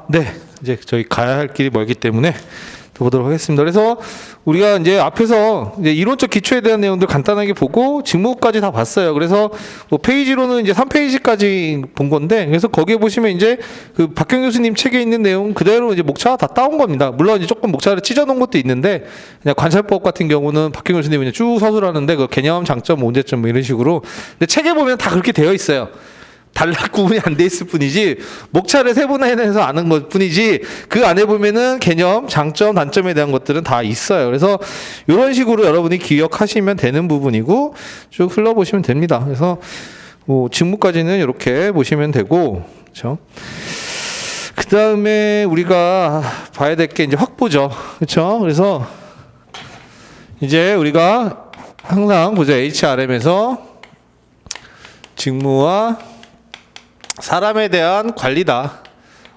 네. 이제 저희 가야 할 길이 멀기 때문에 더 보도록 하겠습니다. 그래서 우리가 이제 앞에서 이제 이론적 기초에 대한 내용들 간단하게 보고 직무까지 다 봤어요. 그래서 뭐 페이지로는 이제 3페이지까지 본 건데, 그래서 거기에 보시면 이제 그 박경 교수님 책에 있는 내용 그대로 이제 목차 다 따온 겁니다. 물론 이제 조금 목차를 찢어놓은 것도 있는데, 그냥 관찰법 같은 경우는 박경 교수님이 그냥 쭉 서술하는데 그 개념, 장점, 문제점 뭐 이런 식으로. 근데 책에 보면 다 그렇게 되어 있어요. 단락 구분이 안 돼 있을 뿐이지, 목차를 세분화해서 아는 것 뿐이지, 그 안에 보면은 개념, 장점, 단점에 대한 것들은 다 있어요. 그래서 이런 식으로 여러분이 기억하시면 되는 부분이고 쭉 흘러보시면 됩니다. 그래서 뭐 직무까지는 이렇게 보시면 되고, 그렇죠? 그 다음에 우리가 봐야 될 게 이제 확보죠. 그렇죠? 그래서 이제 우리가 항상 보자. HRM에서 직무와 사람에 대한 관리다.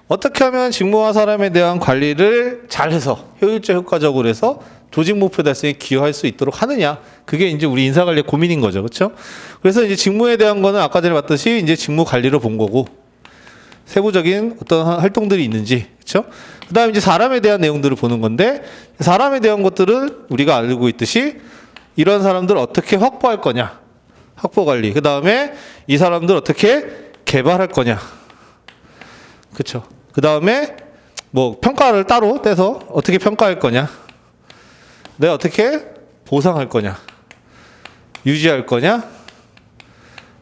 어떻게 하면 직무와 사람에 대한 관리를 잘해서 효율적, 효과적으로 해서 조직 목표 달성에 기여할 수 있도록 하느냐. 그게 이제 우리 인사관리의 고민인 거죠. 그렇죠? 그래서 이제 직무에 대한 거는 아까 전에 봤듯이 이제 직무 관리로 본 거고, 세부적인 어떤 활동들이 있는지, 그렇죠? 그다음에 이제 사람에 대한 내용들을 보는 건데, 사람에 대한 것들은 우리가 알고 있듯이 이런 사람들 어떻게 확보할 거냐. 확보 관리. 그다음에 이 사람들 어떻게 개발할 거냐. 그쵸. 그 다음에 뭐 평가를 따로 떼서 어떻게 평가할 거냐. 내가 어떻게 보상할 거냐. 유지할 거냐.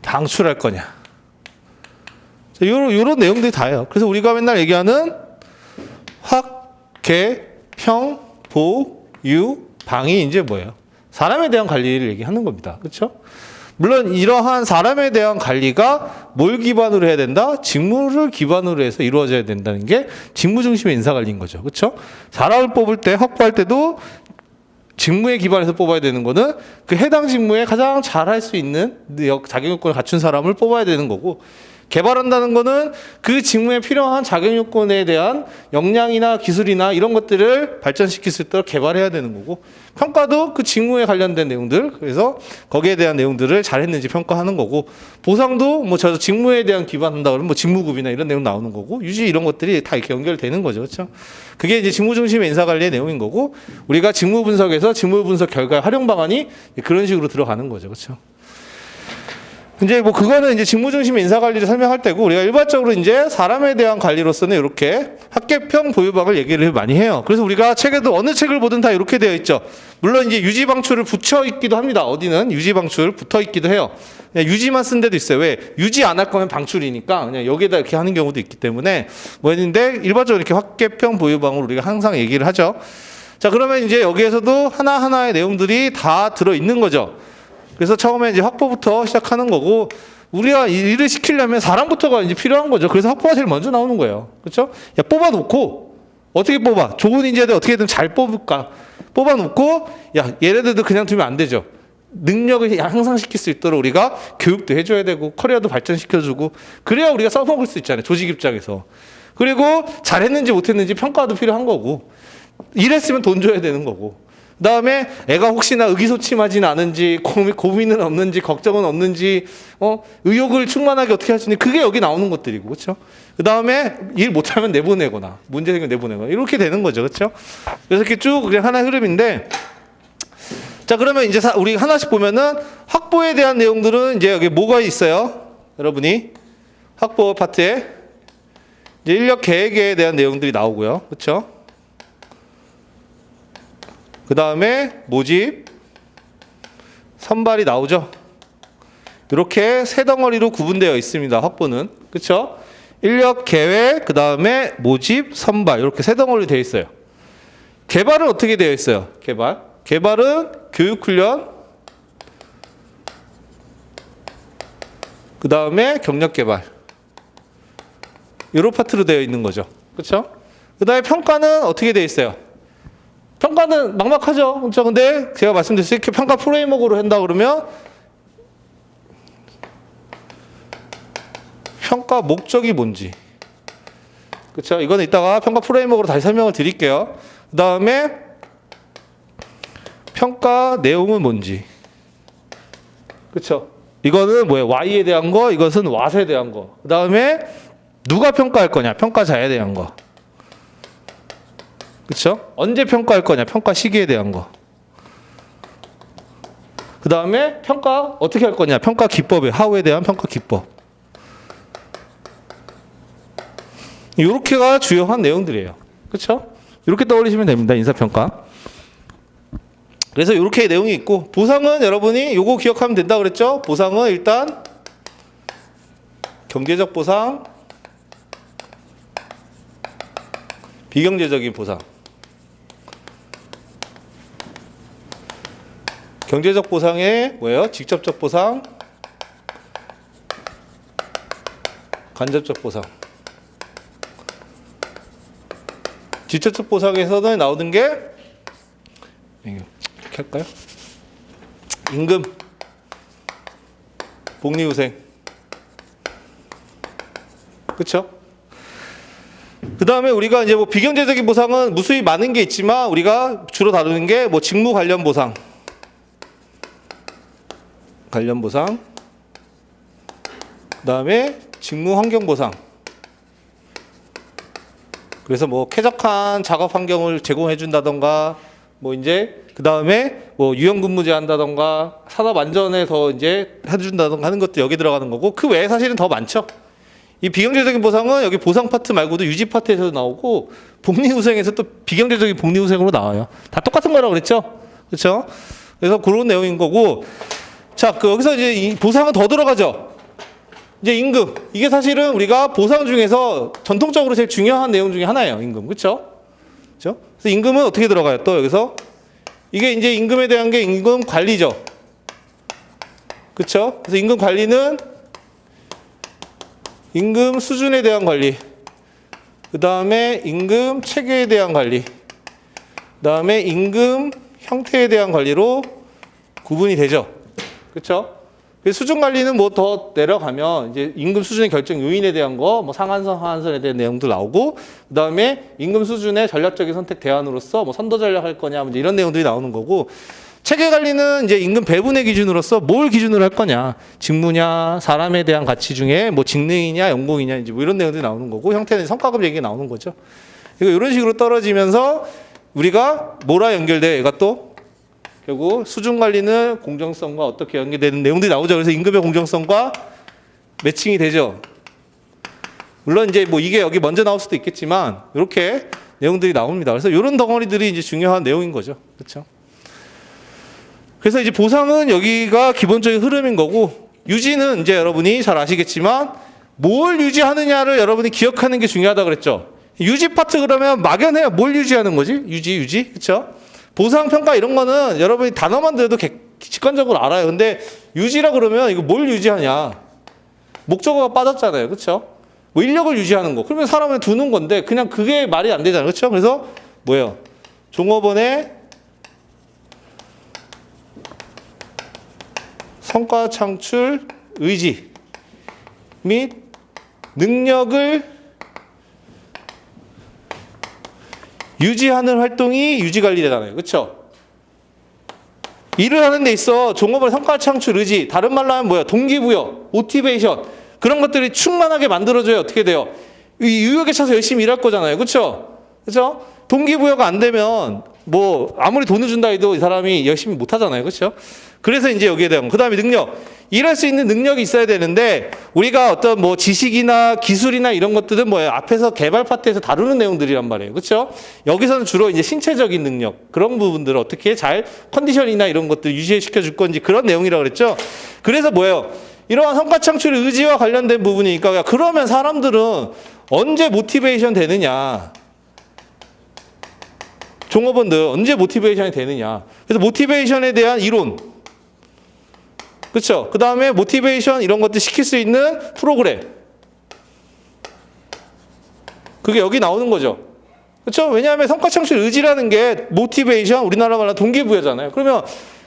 방출할 거냐. 요런 내용들이 다예요. 그래서 우리가 맨날 얘기하는 확, 개, 평, 보, 유, 방이 이제 뭐예요? 사람에 대한 관리를 얘기하는 겁니다. 그렇죠? 물론 이러한 사람에 대한 관리가 뭘 기반으로 해야 된다? 직무를 기반으로 해서 이루어져야 된다는 게 직무 중심의 인사관리인 거죠. 그렇죠? 사람을 뽑을 때, 확보할 때도 직무에 기반해서 뽑아야 되는 거는 그 해당 직무에 가장 잘할 수 있는 자격 요건을 갖춘 사람을 뽑아야 되는 거고, 개발한다는 거는 그 직무에 필요한 자격 요건에 대한 역량이나 기술이나 이런 것들을 발전시킬 수 있도록 개발해야 되는 거고, 평가도 그 직무에 관련된 내용들, 그래서 거기에 대한 내용들을 잘했는지 평가하는 거고, 보상도 뭐 저 직무에 대한 기반한다 그러면 뭐 직무급이나 이런 내용 나오는 거고, 유지 이런 것들이 다 이렇게 연결되는 거죠. 그렇죠? 그게 이제 직무 중심의 인사관리의 내용인 거고, 우리가 직무 분석에서 직무 분석 결과 활용 방안이 그런 식으로 들어가는 거죠. 그렇죠? 이제 뭐 그거는 이제 직무 중심의 인사 관리를 설명할 때고, 우리가 일반적으로 이제 사람에 대한 관리로서는 이렇게 학계평 보유방을 얘기를 많이 해요. 그래서 우리가 책에도 어느 책을 보든 다 이렇게 되어 있죠. 물론 이제 유지 방출을 붙여 있기도 합니다. 어디는 유지 방출 붙어 있기도 해요. 그냥 유지만 쓴 데도 있어요. 왜? 유지 안 할 거면 방출이니까 그냥 여기에다 이렇게 하는 경우도 있기 때문에 뭐 했는데, 일반적으로 이렇게 학계평 보유방을 우리가 항상 얘기를 하죠. 자, 그러면 이제 여기에서도 하나하나의 내용들이 다 들어 있는 거죠. 그래서 처음에 이제 확보부터 시작하는 거고, 우리가 일을 시키려면 사람부터가 이제 필요한 거죠. 그래서 확보가 제일 먼저 나오는 거예요. 그렇죠? 야, 뽑아놓고, 어떻게 뽑아? 좋은 인재들 어떻게든 잘 뽑을까? 뽑아놓고, 야, 얘네들도 그냥 두면 안 되죠. 능력을 향상시킬 수 있도록 우리가 교육도 해줘야 되고, 커리어도 발전시켜주고, 그래야 우리가 써먹을 수 있잖아요. 조직 입장에서. 그리고 잘했는지 못했는지 평가도 필요한 거고, 일했으면 돈 줘야 되는 거고, 그 다음에 애가 혹시나 의기소침하지는 않은지, 고민은 없는지, 걱정은 없는지, 의욕을 충만하게 어떻게 할 수 있는지, 그게 여기 나오는 것들이고, 그렇죠? 그 다음에 일 못하면 내보내거나, 문제 생기면 내보내거나, 이렇게 되는 거죠. 그렇죠? 그래서 이렇게 쭉 그냥 하나의 흐름인데, 자, 그러면 이제 우리 하나씩 보면은 확보에 대한 내용들은 이제 여기 뭐가 있어요? 여러분이 확보 파트에 이제 인력 계획에 대한 내용들이 나오고요. 그렇죠? 그 다음에 모집, 선발이 나오죠. 이렇게 세 덩어리로 구분되어 있습니다. 확보는. 그렇죠? 인력 계획, 그 다음에 모집, 선발, 이렇게 세 덩어리 되어 있어요. 개발은 어떻게 되어 있어요? 개발은 교육 훈련, 그 다음에 경력 개발, 이런 파트로 되어 있는 거죠. 그렇죠? 그 다음에 평가는 어떻게 되어 있어요? 평가는 막막하죠. 그렇죠? 근데 제가 말씀드렸듯이 평가 프레임워크로 한다 그러면 평가 목적이 뭔지, 그렇죠? 이거는 이따가 평가 프레임워크로 다시 설명을 드릴게요. 그 다음에 평가 내용은 뭔지, 그렇죠? 이거는 뭐예요? Y에 대한 거, 이것은 What에 대한 거. 그 다음에 누가 평가할 거냐? 평가자에 대한 거. 그렇죠? 언제 평가할 거냐? 평가 시기에 대한 거. 그 다음에 평가 어떻게 할 거냐? 평가 기법에 how에 대한 평가 기법. 이렇게가 주요한 내용들이에요. 그렇죠? 이렇게 떠올리시면 됩니다. 인사평가. 그래서 이렇게 내용이 있고 보상은 여러분이 요거 기억하면 된다 그랬죠? 보상은 일단 경제적 보상, 비경제적인 보상. 경제적 보상에 뭐예요? 직접적 보상, 간접적 보상. 직접적 보상에서는 나오는 게 이렇게 할까요? 임금, 복리후생. 그렇죠? 그 다음에 우리가 이제 뭐 비경제적인 보상은 무수히 많은 게 있지만 우리가 주로 다루는 게 뭐 직무 관련 보상, 그 다음에 직무 환경 보상. 그래서 뭐 쾌적한 작업 환경을 제공해 준다던가 뭐 이제 그 다음에 뭐 유연 근무제 한다던가 산업 안전에서 이제 해준다던가 하는 것도 여기 들어가는 거고 그 외에 사실은 더 많죠. 이 비경제적인 보상은 여기 보상 파트 말고도 유지 파트에서도 나오고 복리후생에서 또 비경제적인 복리후생으로 나와요. 다 똑같은 거라고 그랬죠? 그렇죠? 그래서 그런 내용인 거고 자, 여기서 이제 이 보상은 더 들어가죠. 이제 임금. 이게 사실은 우리가 보상 중에서 전통적으로 제일 중요한 내용 중에 하나예요. 임금. 그렇죠? 그렇죠? 그래서 임금은 어떻게 들어가요? 또 여기서 이게 이제 임금에 대한 게 임금 관리죠. 그렇죠? 그래서 임금 관리는 임금 수준에 대한 관리, 그 다음에 임금 체계에 대한 관리, 그 다음에 임금 형태에 대한 관리로 구분이 되죠. 그렇죠? 수준 관리는 뭐 더 내려가면 이제 임금 수준의 결정 요인에 대한 거, 뭐 상한선, 하한선에 대한 내용도 나오고, 그 다음에 임금 수준의 전략적인 선택 대안으로서 뭐 선도 전략할 거냐, 뭐 이런 내용들이 나오는 거고, 체계 관리는 이제 임금 배분의 기준으로서 뭘 기준으로 할 거냐, 직무냐, 사람에 대한 가치 중에 뭐 직능이냐, 연봉이냐, 이제 뭐 이런 내용들이 나오는 거고, 형태는 성과급 얘기가 나오는 거죠. 이런 식으로 떨어지면서 우리가 뭐라 연결돼? 얘가 또 결국 수준 관리는 공정성과 어떻게 연계되는 내용들이 나오죠. 그래서 임금의 공정성과 매칭이 되죠. 물론 이제 뭐 이게 여기 먼저 나올 수도 있겠지만 이렇게 내용들이 나옵니다. 그래서 이런 덩어리들이 이제 중요한 내용인 거죠. 그렇죠? 그래서 이제 보상은 여기가 기본적인 흐름인 거고 유지는 이제 여러분이 잘 아시겠지만 뭘 유지하느냐를 여러분이 기억하는 게 중요하다 그랬죠. 유지 파트 그러면 막연해요. 뭘 유지하는 거지? 유지. 그렇죠? 보상 평가 이런 거는 여러분이 단어만 들어도 직관적으로 알아요. 근데 유지라 그러면 이거 뭘 유지하냐? 목적어가 빠졌잖아요. 그렇죠? 뭐 인력을 유지하는 거. 그러면 사람을 두는 건데 그냥 그게 말이 안 되잖아요. 그렇죠? 그래서 뭐예요? 종업원의 성과 창출 의지 및 능력을 유지하는 활동이 유지관리되잖아요. 그렇죠? 일을 하는 데 있어 종업원의 성과 창출 의지, 다른 말로 하면 뭐야? 동기부여, 모티베이션 그런 것들이 충만하게 만들어줘야 어떻게 돼요? 이 유역에 차서 열심히 일할 거잖아요. 그렇죠? 그렇죠? 동기부여가 안 되면 뭐 아무리 돈을 준다 해도 이 사람이 열심히 못 하잖아요. 그렇죠? 그래서 이제 여기에 대한 그 다음에 능력. 일할 수 있는 능력이 있어야 되는데 우리가 어떤 뭐 지식이나 기술이나 이런 것들은 뭐예요? 앞에서 개발 파트에서 다루는 내용들이란 말이에요. 그렇죠? 여기서는 주로 이제 신체적인 능력 그런 부분들을 어떻게 잘 컨디션이나 이런 것들 유지시켜 줄 건지 그런 내용이라고 그랬죠. 그래서 뭐예요? 이러한 성과 창출 의지와 관련된 부분이니까 그러면 사람들은 언제 모티베이션 되느냐? 종업원들 언제 모티베이션이 되느냐? 그래서 모티베이션에 대한 이론, 그렇죠? 그 다음에 모티베이션 이런 것들 시킬 수 있는 프로그램, 그게 여기 나오는 거죠. 그렇죠? 왜냐하면 성과 창출 의지라는 게 모티베이션, 우리나라 말로 동기부여잖아요. 그러면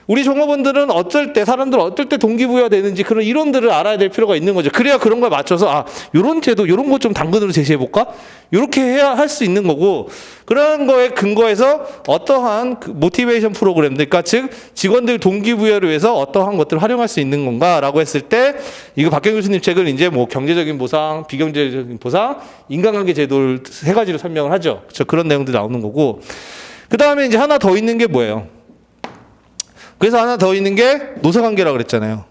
우리 종업원들은 어쩔 때 사람들 어떨 때 동기부여가 되는지 그런 이론들을 알아야 될 필요가 있는 거죠. 그래야 그런 걸 맞춰서 요런 제도 요런 거 좀 당근으로 제시해 볼까? 요렇게 해야 할 수 있는 거고 그런 거에 근거해서 어떠한 그 모티베이션 프로그램들 그러니까 즉 직원들 동기부여를 위해서 어떠한 것들을 활용할 수 있는 건가라고 했을 때 이거 박경 교수님 책을 이제 뭐 경제적인 보상, 비경제적인 보상, 인간관계 제도를 세 가지로 설명을 하죠. 그렇죠? 그런 내용들이 나오는 거고 그다음에 이제 하나 더 있는 게 뭐예요? 그래서 하나 더 있는 게 노사관계라고 그랬잖아요.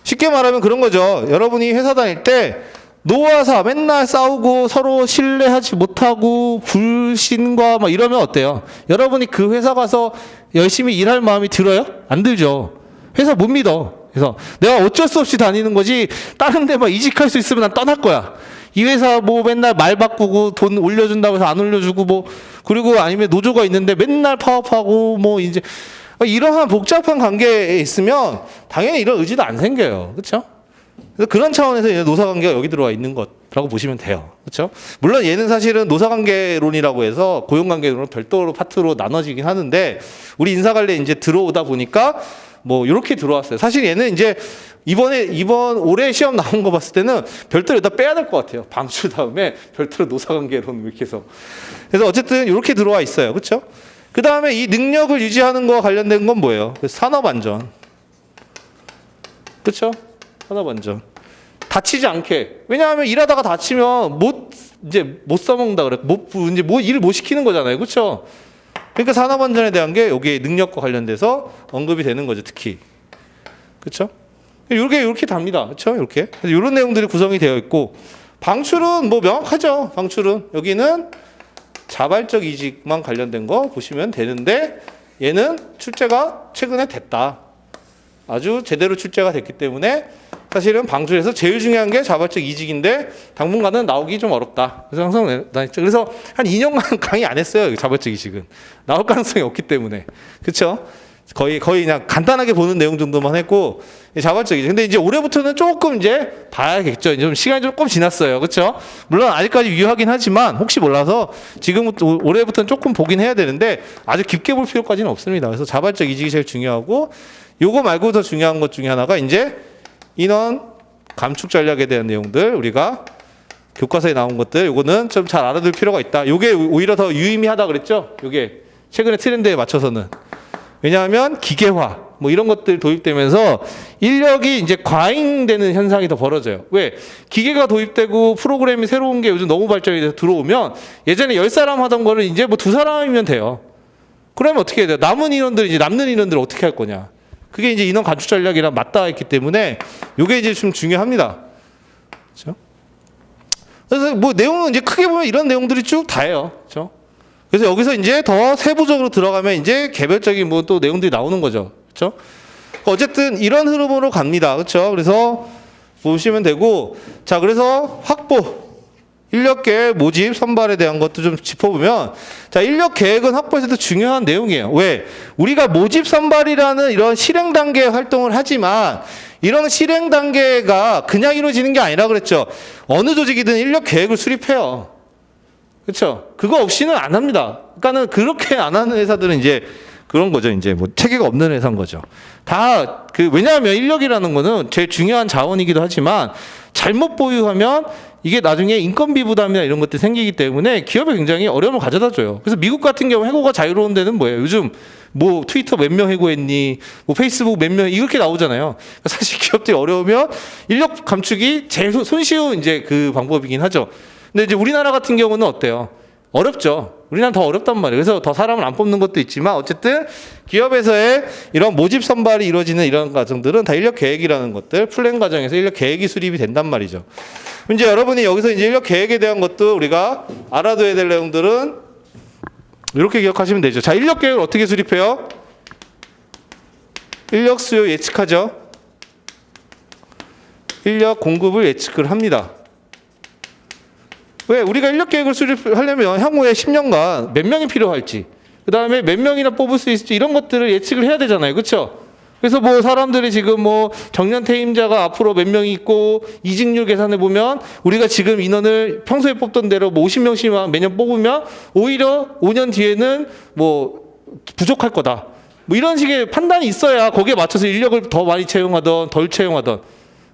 쉽게 말하면 그런 거죠. 여러분이 회사 다닐 때 노화사 맨날 싸우고 서로 신뢰하지 못하고 불신과 막 이러면 어때요? 여러분이 그 회사 가서 열심히 일할 마음이 들어요? 안 들죠. 회사 못 믿어. 그래서 내가 어쩔 수 없이 다니는 거지 다른 데 막 이직할 수 있으면 난 떠날 거야. 이 회사 뭐 맨날 말 바꾸고 돈 올려준다고 해서 안 올려주고 뭐 그리고 아니면 노조가 있는데 맨날 파업하고 뭐 이제 이러한 복잡한 관계에 있으면 당연히 이런 의지도 안 생겨요. 그렇죠? 그래서 그런 차원에서 노사관계가 여기 들어와 있는 것라고 보시면 돼요. 그렇죠? 물론 얘는 사실은 노사관계론이라고 해서 고용관계론은 별도로 파트로 나눠지긴 하는데 우리 인사관리에 이제 들어오다 보니까 뭐 이렇게 들어왔어요. 사실 얘는 이제 이번 올해 시험 나온 거 봤을 때는 별도로 여기다 빼야 될 것 같아요. 방출 다음에 별도로 노사관계론 이렇게 해서. 그래서 어쨌든 이렇게 들어와 있어요. 그렇죠? 그 다음에 이 능력을 유지하는 거와 관련된 건 뭐예요? 산업안전. 그렇죠? 산업안전. 다치지 않게. 왜냐하면 일하다가 다치면 못 써먹는다 그래. 이제 일을 못 시키는 거잖아요. 그렇죠? 그러니까 산업안전에 대한 게 여기 능력과 관련돼서 언급이 되는 거죠. 특히. 그렇죠? 이렇게 답니다. 그렇죠? 이렇게. 그래서 이런 내용들이 구성이 되어 있고 방출은 뭐 명확하죠. 방출은 여기는 자발적 이직만 관련된 거 보시면 되는데 얘는 출제가 최근에 됐다. 아주 제대로 출제가 됐기 때문에 사실은 방출에서 제일 중요한 게 자발적 이직인데 당분간은 나오기 좀 어렵다. 그래서 항상 그래서 한 2년간 강의 안 했어요. 자발적 이직은 나올 가능성이 없기 때문에 그렇죠? 거의 그냥 간단하게 보는 내용 정도만 했고 자발적 이직. 근데 이제 올해부터는 조금 이제 봐야겠죠. 이제 좀 시간이 조금 지났어요. 그렇죠? 물론 아직까지 유효하긴 하지만 혹시 몰라서 지금부터 올해부터는 조금 보긴 해야 되는데 아주 깊게 볼 필요까지는 없습니다. 그래서 자발적 이직이 제일 중요하고 요거 말고 더 중요한 것 중에 하나가 이제 인원 감축 전략에 대한 내용들 우리가 교과서에 나온 것들 요거는 좀 잘 알아둘 필요가 있다. 요게 오히려 더 유의미하다 그랬죠? 요게 최근에 트렌드에 맞춰서는. 왜냐하면 기계화 뭐 이런 것들 도입되면서 인력이 이제 과잉되는 현상이 더 벌어져요. 왜? 기계가 도입되고 프로그램이 새로운 게 요즘 너무 발전이 돼서 들어오면 예전에 10사람 하던 거를 이제 뭐 2사람이면 돼요. 그러면 어떻게 해야 돼요? 남는 인원들 어떻게 할 거냐? 그게 이제 인원 감축 전략이랑 맞닿아 있기 때문에 이게 이제 좀 중요합니다. 그렇죠? 그래서 뭐 내용은 이제 크게 보면 이런 내용들이 쭉 다예요. 그렇죠? 그래서 여기서 이제 더 세부적으로 들어가면 이제 개별적인 뭐 또 내용들이 나오는 거죠. 그렇죠? 어쨌든 이런 흐름으로 갑니다. 그렇죠? 그래서 보시면 되고 자, 그래서 확보 인력 계획 모집 선발에 대한 것도 좀 짚어보면 자, 인력 계획은 확보에서도 중요한 내용이에요. 왜? 우리가 모집 선발이라는 이런 실행 단계 활동을 하지만 이런 실행 단계가 그냥 이루어지는 게 아니라 그랬죠. 어느 조직이든 인력 계획을 수립해요. 그렇죠? 그거 없이는 안 합니다. 그러니까는 그렇게 안 하는 회사들은 이제 그런 거죠. 이제 뭐 체계가 없는 회사인 거죠. 다 왜냐하면 인력이라는 거는 제일 중요한 자원이기도 하지만 잘못 보유하면 이게 나중에 인건비 부담이나 이런 것들이 생기기 때문에 기업에 굉장히 어려움을 가져다 줘요. 그래서 미국 같은 경우 해고가 자유로운 데는 뭐예요? 요즘 뭐 트위터 몇 명 해고했니? 뭐 페이스북 몇 명 이렇게 나오잖아요. 사실 기업들이 어려우면 인력 감축이 제일 손쉬운 이제 그 방법이긴 하죠. 근데 이제 우리나라 같은 경우는 어때요? 어렵죠. 우리나라는 더 어렵단 말이에요. 그래서 더 사람을 안 뽑는 것도 있지만 어쨌든 기업에서의 이런 모집 선발이 이루어지는 이런 과정들은 다 인력 계획이라는 것들, 플랜 과정에서 인력 계획이 수립이 된단 말이죠. 이제 여러분이 여기서 이제 인력 계획에 대한 것도 우리가 알아둬야 될 내용들은 이렇게 기억하시면 되죠. 자, 인력 계획을 어떻게 수립해요? 인력 수요 예측하죠. 인력 공급을 예측을 합니다. 왜? 우리가 인력 계획을 수립하려면 향후에 10년간 몇 명이 필요할지, 그 다음에 몇 명이나 뽑을 수 있을지 이런 것들을 예측을 해야 되잖아요. 그렇죠? 그래서 뭐 사람들이 지금 뭐 정년 퇴임자가 앞으로 몇 명이 있고 이직률 계산해 보면 우리가 지금 인원을 평소에 뽑던 대로 뭐 50명씩 매년 뽑으면 오히려 5년 뒤에는 뭐 부족할 거다. 뭐 이런 식의 판단이 있어야 거기에 맞춰서 인력을 더 많이 채용하던 덜 채용하던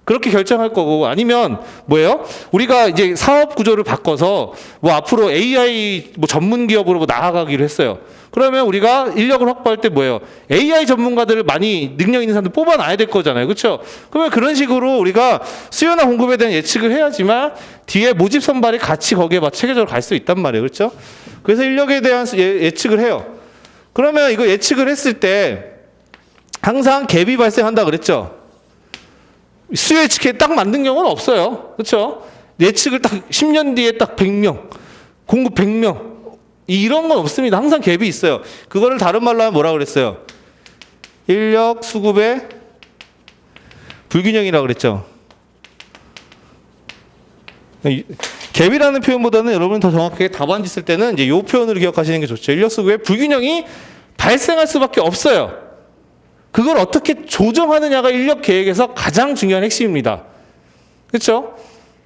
그렇게 결정할 거고, 아니면 뭐예요? 우리가 이제 사업 구조를 바꿔서 뭐 앞으로 AI 뭐 전문 기업으로 뭐 나아가기로 했어요. 그러면 우리가 인력을 확보할 때 뭐예요? AI 전문가들을 많이 능력 있는 사람들 뽑아놔야 될 거잖아요. 그렇죠? 그러면 그런 식으로 우리가 수요나 공급에 대한 예측을 해야지만 뒤에 모집 선발이 같이 거기에 체계적으로 갈 수 있단 말이에요. 그렇죠? 그래서 인력에 대한 예측을 해요. 그러면 이거 예측을 했을 때 항상 갭이 발생한다 그랬죠? 수요 예측에 딱 만든 경우는 없어요. 그렇죠? 예측을 딱 10년 뒤에 딱 100명, 공급 100명 이런 건 없습니다. 항상 갭이 있어요. 그거를 다른 말로 하면 뭐라고 그랬어요? 인력 수급의 불균형이라고 그랬죠. 갭이라는 표현보다는 여러분이 더 정확하게 답안지 쓸 때는 이제 이 표현으로 기억하시는 게 좋죠. 인력 수급의 불균형이 발생할 수밖에 없어요. 그걸 어떻게 조정하느냐가 인력 계획에서 가장 중요한 핵심입니다. 그렇죠?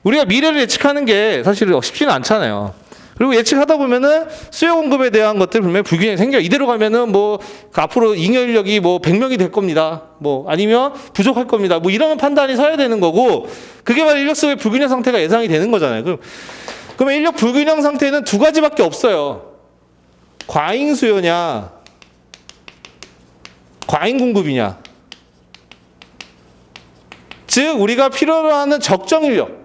우리가 미래를 예측하는 게 사실 쉽지는 않잖아요. 그리고 예측하다 보면은 수요 공급에 대한 것들 분명히 불균형이 생겨요. 이대로 가면은 뭐 앞으로 잉여 인력이 뭐 100명이 될 겁니다. 뭐 아니면 부족할 겁니다. 뭐 이런 판단이 서야 되는 거고, 그게 바로 인력 수요의 불균형 상태가 예상이 되는 거잖아요. 그러면 인력 불균형 상태는 두 가지밖에 없어요. 과잉 수요냐, 과잉 공급이냐. 즉 우리가 필요로 하는 적정 인력,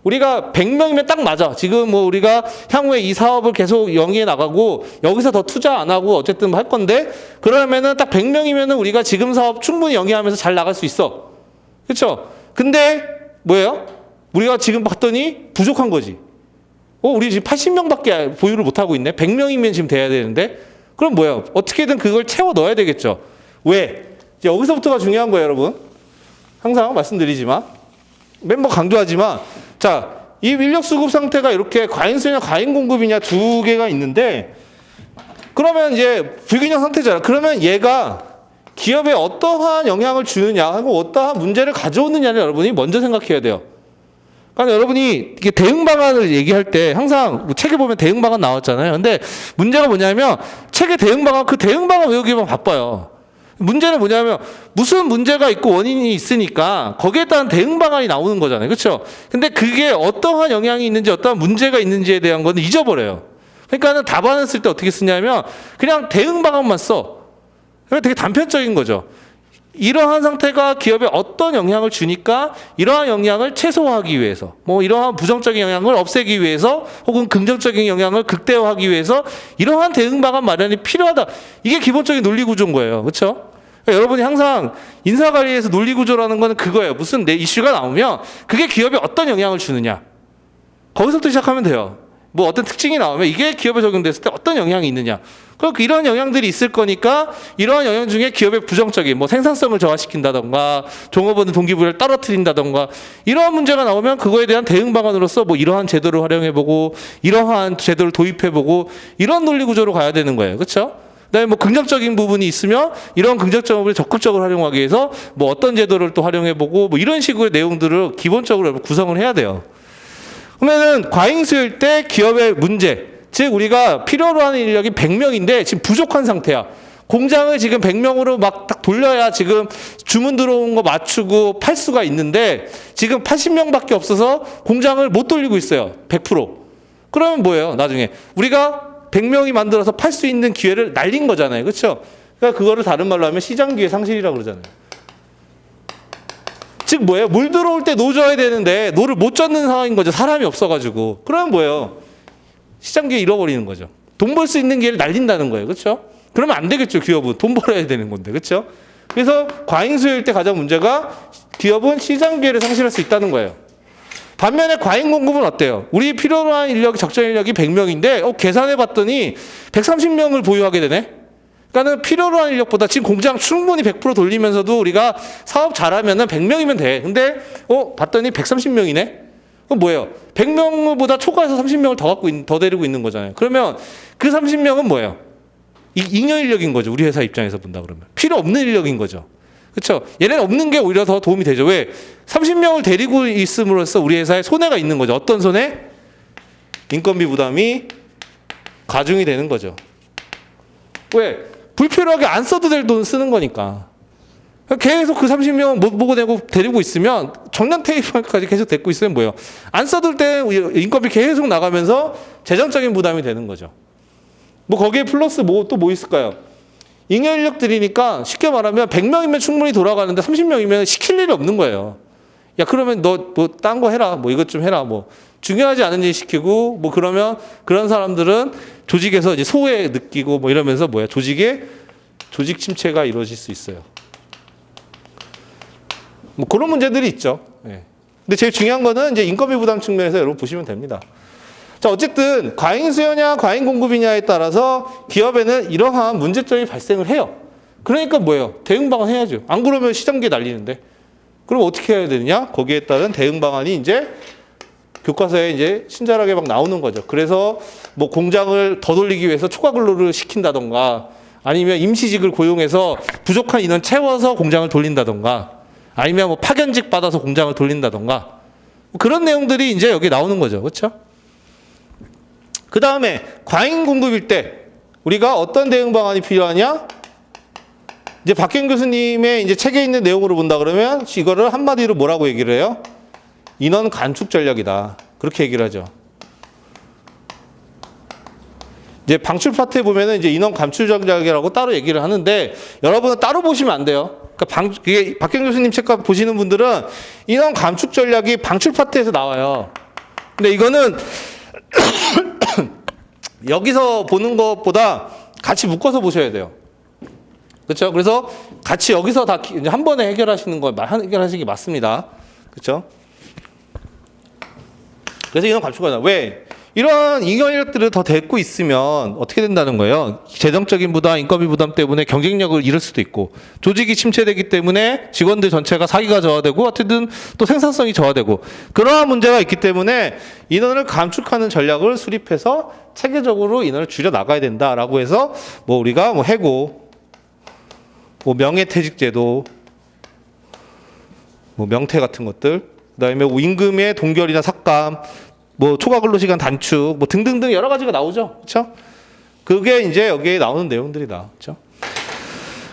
우리가 100명이면 딱 맞아. 지금 뭐 우리가 향후에 이 사업을 계속 영위해 나가고 여기서 더 투자 안 하고 어쨌든 할 건데, 그러면은 딱 100명이면은 우리가 지금 사업 충분히 영위하면서 잘 나갈 수 있어. 그렇죠? 근데 뭐예요? 우리가 지금 봤더니 부족한 거지. 우리 지금 80명밖에 보유를 못 하고 있네. 100명이면 지금 돼야 되는데. 그럼 뭐예요? 어떻게든 그걸 채워 넣어야 되겠죠. 왜? 이제 여기서부터가 중요한 거예요, 여러분. 항상 말씀드리지만, 멤버 강조하지만, 자, 이 인력 수급 상태가 이렇게 과잉 수요냐 과잉 공급이냐 두 개가 있는데, 그러면 이제 불균형 상태잖아. 그러면 얘가 기업에 어떠한 영향을 주느냐 하고 어떠한 문제를 가져오느냐를 여러분이 먼저 생각해야 돼요. 그러니까 여러분이 이게 대응 방안을 얘기할 때 항상 뭐 책에 보면 대응 방안 나왔잖아요. 근데 문제가 뭐냐면 책의 대응 방안, 그 대응 방안 외우기만 바빠요. 문제는 뭐냐면 무슨 문제가 있고 원인이 있으니까 거기에 따른 대응 방안이 나오는 거잖아요. 그렇죠? 근데 그게 어떠한 영향이 있는지 어떠한 문제가 있는지에 대한 건 잊어버려요. 그러니까는 답안을 쓸 때 어떻게 쓰냐면 그냥 대응 방안만 써. 그러니까 되게 단편적인 거죠. 이러한 상태가 기업에 어떤 영향을 주니까 이러한 영향을 최소화하기 위해서, 뭐 이러한 부정적인 영향을 없애기 위해서, 혹은 긍정적인 영향을 극대화하기 위해서 이러한 대응 방안 마련이 필요하다. 이게 기본적인 논리 구조인 거예요. 그렇죠? 그러니까 여러분이 항상 인사관리에서 논리 구조라는 거는 그거예요. 무슨 내 이슈가 나오면 그게 기업에 어떤 영향을 주느냐. 거기서부터 시작하면 돼요. 뭐 어떤 특징이 나오면 이게 기업에 적용됐을 때 어떤 영향이 있느냐. 그럼 이런 영향들이 있을 거니까 이러한 영향 중에 기업의 부정적인 뭐 생산성을 저하시킨다던가 종업원 동기부여를 떨어뜨린다던가 이러한 문제가 나오면 그거에 대한 대응 방안으로서 뭐 이러한 제도를 활용해보고 이러한 제도를 도입해보고 이런 논리 구조로 가야 되는 거예요. 그렇죠? 그다음에 뭐 긍정적인 부분이 있으면 이런 긍정적인 부분을 적극적으로 활용하기 위해서 뭐 어떤 제도를 또 활용해보고 뭐 이런 식의 내용들을 기본적으로 구성을 해야 돼요. 그러면은 과잉 수요일 때 기업의 문제, 즉 우리가 필요로 하는 인력이 100명인데 지금 부족한 상태야. 공장을 지금 100명으로 막 딱 돌려야 지금 주문 들어온 거 맞추고 팔 수가 있는데 지금 80명밖에 없어서 공장을 못 돌리고 있어요. 100%. 그러면 뭐예요? 나중에 우리가 100명이 만들어서 팔 수 있는 기회를 날린 거잖아요. 그렇죠? 그러니까 그거를 다른 말로 하면 시장 기회 상실이라고 그러잖아요. 즉 뭐예요? 물 들어올 때 노 줘야 되는데 노를 못 젓는 상황인 거죠. 사람이 없어가지고. 그러면 뭐예요? 시장 기회 잃어버리는 거죠. 돈 벌 수 있는 기회를 날린다는 거예요. 그렇죠? 그러면 안 되겠죠. 기업은 돈 벌어야 되는 건데. 그렇죠? 그래서 과잉 수요일 때 가장 문제가 기업은 시장 기회를 상실할 수 있다는 거예요. 반면에 과잉 공급은 어때요? 우리 필요로 한 인력이 적정 인력이 100명인데 계산해 봤더니 130명을 보유하게 되네. 그러니까는 필요로 한 인력보다 지금 공장 충분히 100% 돌리면서도 우리가 사업 잘하면은 100명이면 돼. 근데 봤더니 130명이네. 그럼 뭐예요? 100명보다 초과해서 30명을 더 데리고 있는 거잖아요. 그러면 그 30명은 뭐예요? 잉여 인력인 거죠. 우리 회사 입장에서 본다 그러면. 필요 없는 인력인 거죠. 그렇죠? 얘네는 없는 게 오히려 더 도움이 되죠. 왜? 30명을 데리고 있음으로써 우리 회사에 손해가 있는 거죠. 어떤 손해? 인건비 부담이 가중이 되는 거죠. 왜? 불필요하게 안 써도 될 돈 쓰는 거니까. 계속 그 30명 못 보고 내고 데리고 있으면 정년 퇴임까지 계속 데리고 있으면 뭐예요? 안 써둘 때 인건비 계속 나가면서 재정적인 부담이 되는 거죠. 뭐 거기에 플러스 또 있을까요? 잉여 인력들이니까 쉽게 말하면 100명이면 충분히 돌아가는데 30명이면 시킬 일이 없는 거예요. 야, 그러면 너 뭐 딴 거 해라. 뭐 이것 좀 해라. 뭐 중요하지 않은 일 시키고 뭐 그러면 그런 사람들은 조직에서 이제 소외 느끼고 뭐 이러면서 뭐야? 조직 침체가 이루어질 수 있어요. 뭐 그런 문제들이 있죠. 예. 근데 제일 중요한 거는 이제 인건비 부담 측면에서 여러분 보시면 됩니다. 자, 어쨌든 과잉 수요냐 과잉 공급이냐에 따라서 기업에는 이러한 문제점이 발생을 해요. 그러니까 뭐예요? 대응 방안 해야죠. 안 그러면 시장계 날리는데. 그럼 어떻게 해야 되느냐? 거기에 따른 대응 방안이 이제 교과서에 이제 친절하게 막 나오는 거죠. 그래서 뭐 공장을 더 돌리기 위해서 초과 근로를 시킨다던가 아니면 임시직을 고용해서 부족한 인원 채워서 공장을 돌린다던가 아니면 뭐 파견직 받아서 공장을 돌린다던가 그런 내용들이 이제 여기 나오는 거죠. 그렇죠? 그 다음에 과잉 공급일 때 우리가 어떤 대응 방안이 필요하냐? 이제 박경 교수님의 이제 책에 있는 내용으로 본다 그러면 이거를 한마디로 뭐라고 얘기를 해요? 인원 감축 전략이다. 그렇게 얘기를 하죠. 이제 방출 파트에 보면은 이제 인원 감축 전략이라고 따로 얘기를 하는데 여러분은 따로 보시면 안 돼요. 그러니까 그게 박경 교수님 책 보시는 분들은 인원 감축 전략이 방출 파트에서 나와요. 근데 이거는 여기서 보는 것보다 같이 묶어서 보셔야 돼요. 그렇죠? 그래서 같이 여기서 다 한 번에 해결하시는 거 해결하시는 게 맞습니다. 그렇죠? 그래서 인원 감축하다. 왜? 이런 잉여 인력들을 더 데리고 있으면 어떻게 된다는 거예요? 재정적인 부담, 인건비 부담 때문에 경쟁력을 잃을 수도 있고 조직이 침체되기 때문에 직원들 전체가 사기가 저하되고 어쨌든 또 생산성이 저하되고 그러한 문제가 있기 때문에 인원을 감축하는 전략을 수립해서 체계적으로 인원을 줄여 나가야 된다라고 해서 뭐 우리가 뭐 해고, 뭐 명예퇴직제도, 뭐 명퇴 같은 것들, 그다음에 임금의 동결이나 삭감, 뭐 초과 근로 시간 단축, 뭐 등등등 여러 가지가 나오죠, 그렇죠? 그게 이제 여기에 나오는 내용들이다, 그렇죠?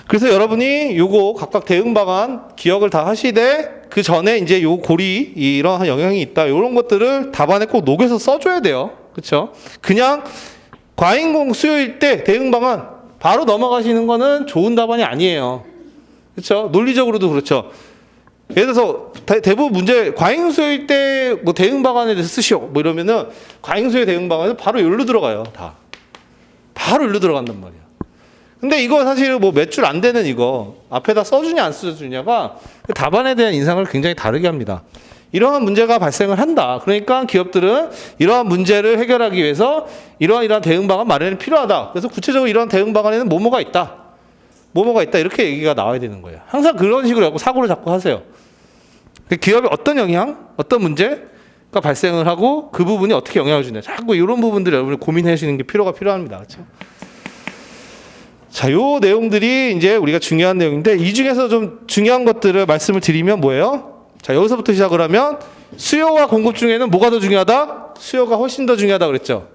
그래서 여러분이 요거 각각 대응 방안 기억을 다 하시되 그 전에 이제 요 고리 이러한 영향이 있다, 이런 것들을 답안에 꼭 녹여서 써줘야 돼요, 그렇죠? 그냥 과잉 수요일 때 대응 방안 바로 넘어가시는 거는 좋은 답안이 아니에요, 그렇죠? 논리적으로도 그렇죠. 예를 들어서 대부분 문제 과잉 수요일 때 뭐 대응 방안에 대해서 쓰시오 뭐 이러면은 과잉 수요 대응 방안은 바로 여기로 들어가요. 다 바로 여기로 들어간단 말이야. 근데 이거 사실 뭐 몇 줄 안 되는 이거 앞에다 써주냐 안 써주냐가 답안에 대한 인상을 굉장히 다르게 합니다. 이러한 문제가 발생을 한다. 그러니까 기업들은 이러한 문제를 해결하기 위해서 이러한 대응 방안 마련이 필요하다. 그래서 구체적으로 이러한 대응 방안에는 뭐뭐가 있다. 뭐뭐가 있다. 이렇게 얘기가 나와야 되는 거예요. 항상 그런 식으로 하고 사고를 자꾸 하세요. 기업에 어떤 영향, 어떤 문제가 발생을 하고 그 부분이 어떻게 영향을 주냐. 자꾸 이런 부분들을 여러분이 고민해 주시는 게 필요합니다. 그렇죠? 자, 요 내용들이 이제 우리가 중요한 내용인데 이 중에서 좀 중요한 것들을 말씀을 드리면 뭐예요? 자, 여기서부터 시작을 하면 수요와 공급 중에는 뭐가 더 중요하다? 수요가 훨씬 더 중요하다 그랬죠.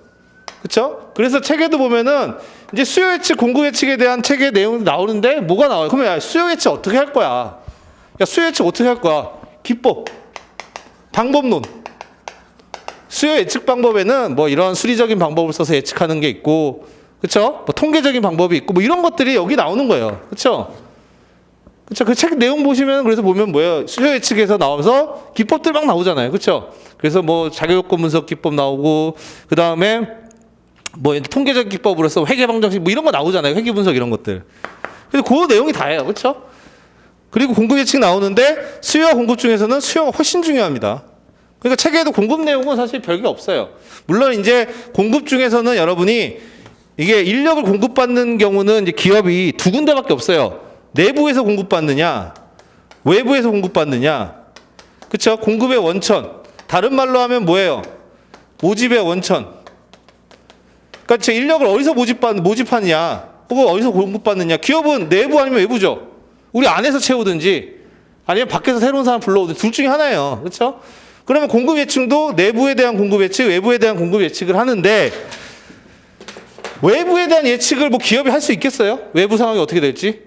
그렇죠? 그래서 책에도 보면은 이제 수요 예측, 공급 예측에 대한 책의 내용이 나오는데 뭐가 나와요? 그러면 야, 수요 예측 어떻게 할 거야? 야, 수요 예측 어떻게 할 거야? 기법, 방법론. 수요 예측 방법에는 뭐 이런 수리적인 방법을 써서 예측하는 게 있고, 그렇죠? 뭐 통계적인 방법이 있고, 뭐 이런 것들이 여기 나오는 거예요, 그렇죠? 그렇죠? 그 책 내용 보시면 그래서 보면 뭐예요? 수요 예측에서 나와서 기법들 막 나오잖아요, 그렇죠? 그래서 뭐 자기요건 분석 기법 나오고, 그 다음에 뭐 통계적 기법으로서 회계 방정식 뭐 이런 거 나오잖아요, 회계 분석 이런 것들. 그래서 그 내용이 다예요, 그렇죠? 그리고 공급 예측 나오는데 수요와 공급 중에서는 수요가 훨씬 중요합니다. 그러니까 책에도 공급 내용은 사실 별게 없어요. 물론 이제 공급 중에서는 여러분이 이게 인력을 공급받는 경우는 이제 기업이 두 군데밖에 없어요. 내부에서 공급받느냐, 외부에서 공급받느냐. 그렇죠? 공급의 원천. 다른 말로 하면 뭐예요? 모집의 원천. 그러니까 제 인력을 어디서 모집하느냐, 혹은 어디서 공급받느냐. 기업은 내부 아니면 외부죠. 우리 안에서 채우든지 아니면 밖에서 새로운 사람 불러오든지 둘 중에 하나예요. 그렇죠? 그러면 공급 예측도 내부에 대한 공급 예측, 외부에 대한 공급 예측을 하는데 외부에 대한 예측을 뭐 기업이 할 수 있겠어요? 외부 상황이 어떻게 될지?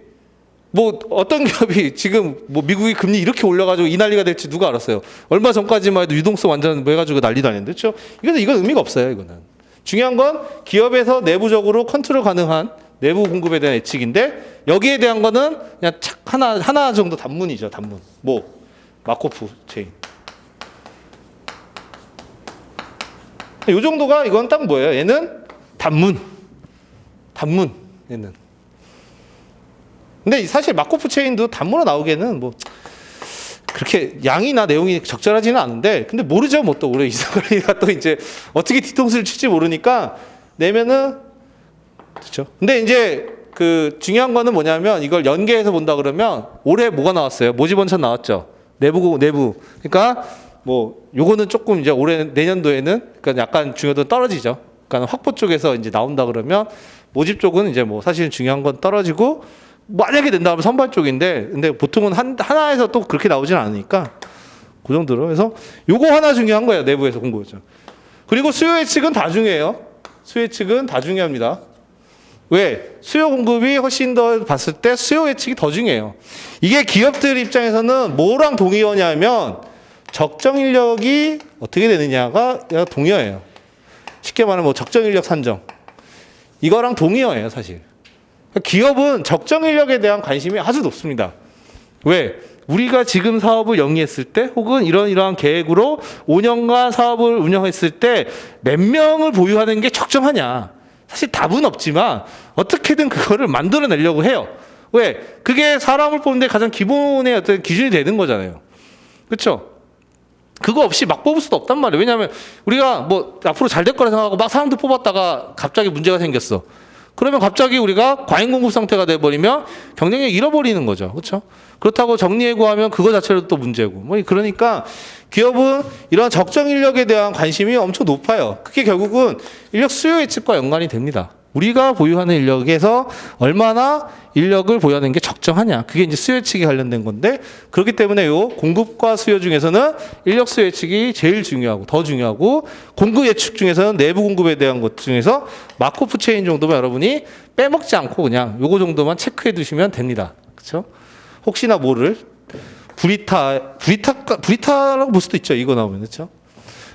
뭐 어떤 기업이 지금 뭐 미국이 금리 이렇게 올려가지고 이 난리가 될지 누가 알았어요? 얼마 전까지만 해도 유동성 완전 뭐 해가지고 난리도 아닌데, 그렇죠? 이건 의미가 없어요. 이거는 중요한 건 기업에서 내부적으로 컨트롤 가능한 내부 공급에 대한 예측인데, 여기에 대한 거는 그냥 착 하나 정도 단문이죠. 단문. 뭐 마코프 체인. 이 정도가 이건 딱 뭐예요? 얘는 단문. 얘는. 근데 사실 마코프 체인도 단문으로 나오기에는 뭐 그렇게 양이나 내용이 적절하지는 않은데, 근데 모르죠. 뭐 또 우리 이사관리가 또 이제 어떻게 뒤통수를 칠지 모르니까 내면은, 그렇죠. 근데 이제 그 중요한 거는 뭐냐면, 이걸 연계해서 본다 그러면 올해 뭐가 나왔어요? 모집원천 나왔죠. 내부. 그러니까 뭐 요거는 조금 이제 올해 내년도에는 그러니까 약간 중요도 떨어지죠. 그러니까 확보 쪽에서 이제 나온다 그러면 모집 쪽은 이제 뭐 사실 중요한 건 떨어지고, 만약에 된다면 선발 쪽인데, 근데 보통은 하나에서 또 그렇게 나오진 않으니까 그 정도로 해서 요거 하나 중요한 거예요. 내부에서 공부죠. 그리고 수요 예측은 다 중요해요. 수요 예측은 다 중요합니다. 왜? 수요 공급이 훨씬 더 봤을 때 수요 예측이 더 중요해요. 이게 기업들 입장에서는 뭐랑 동의어냐면 적정 인력이 어떻게 되느냐가 동의어예요. 쉽게 말하면 뭐 적정 인력 산정. 이거랑 동의어예요, 사실. 기업은 적정 인력에 대한 관심이 아주 높습니다. 왜? 우리가 지금 사업을 영위했을 때, 혹은 이러한 계획으로 5년간 사업을 운영했을 때 몇 명을 보유하는 게 적정하냐. 사실 답은 없지만 어떻게든 그거를 만들어내려고 해요. 왜? 그게 사람을 뽑는데 가장 기본의 어떤 기준이 되는 거잖아요. 그렇죠? 그거 없이 막 뽑을 수도 없단 말이에요. 왜냐하면 우리가 뭐 앞으로 잘 될 거라 생각하고 막 사람들 뽑았다가 갑자기 문제가 생겼어. 그러면 갑자기 우리가 과잉 공급 상태가 돼버리면 경쟁력 잃어버리는 거죠. 그렇죠? 그렇다고 정리해고하면 그거 자체로 또 문제고. 뭐 그러니까 기업은 이런 적정 인력에 대한 관심이 엄청 높아요. 그게 결국은 인력 수요 예측과 연관이 됩니다. 우리가 보유하는 인력에서 얼마나 인력을 보유하는 게 적정하냐. 그게 이제 수요 예측에 관련된 건데, 그렇기 때문에 요 공급과 수요 중에서는 인력 수요 예측이 제일 중요하고 더 중요하고, 공급 예측 중에서는 내부 공급에 대한 것 중에서 마코프 체인 정도만 여러분이 빼먹지 않고 그냥 요거 정도만 체크해 두시면 됩니다. 그렇죠? 혹시나 모를 브리타라고 볼 수도 있죠. 이거 나오면. 그렇죠?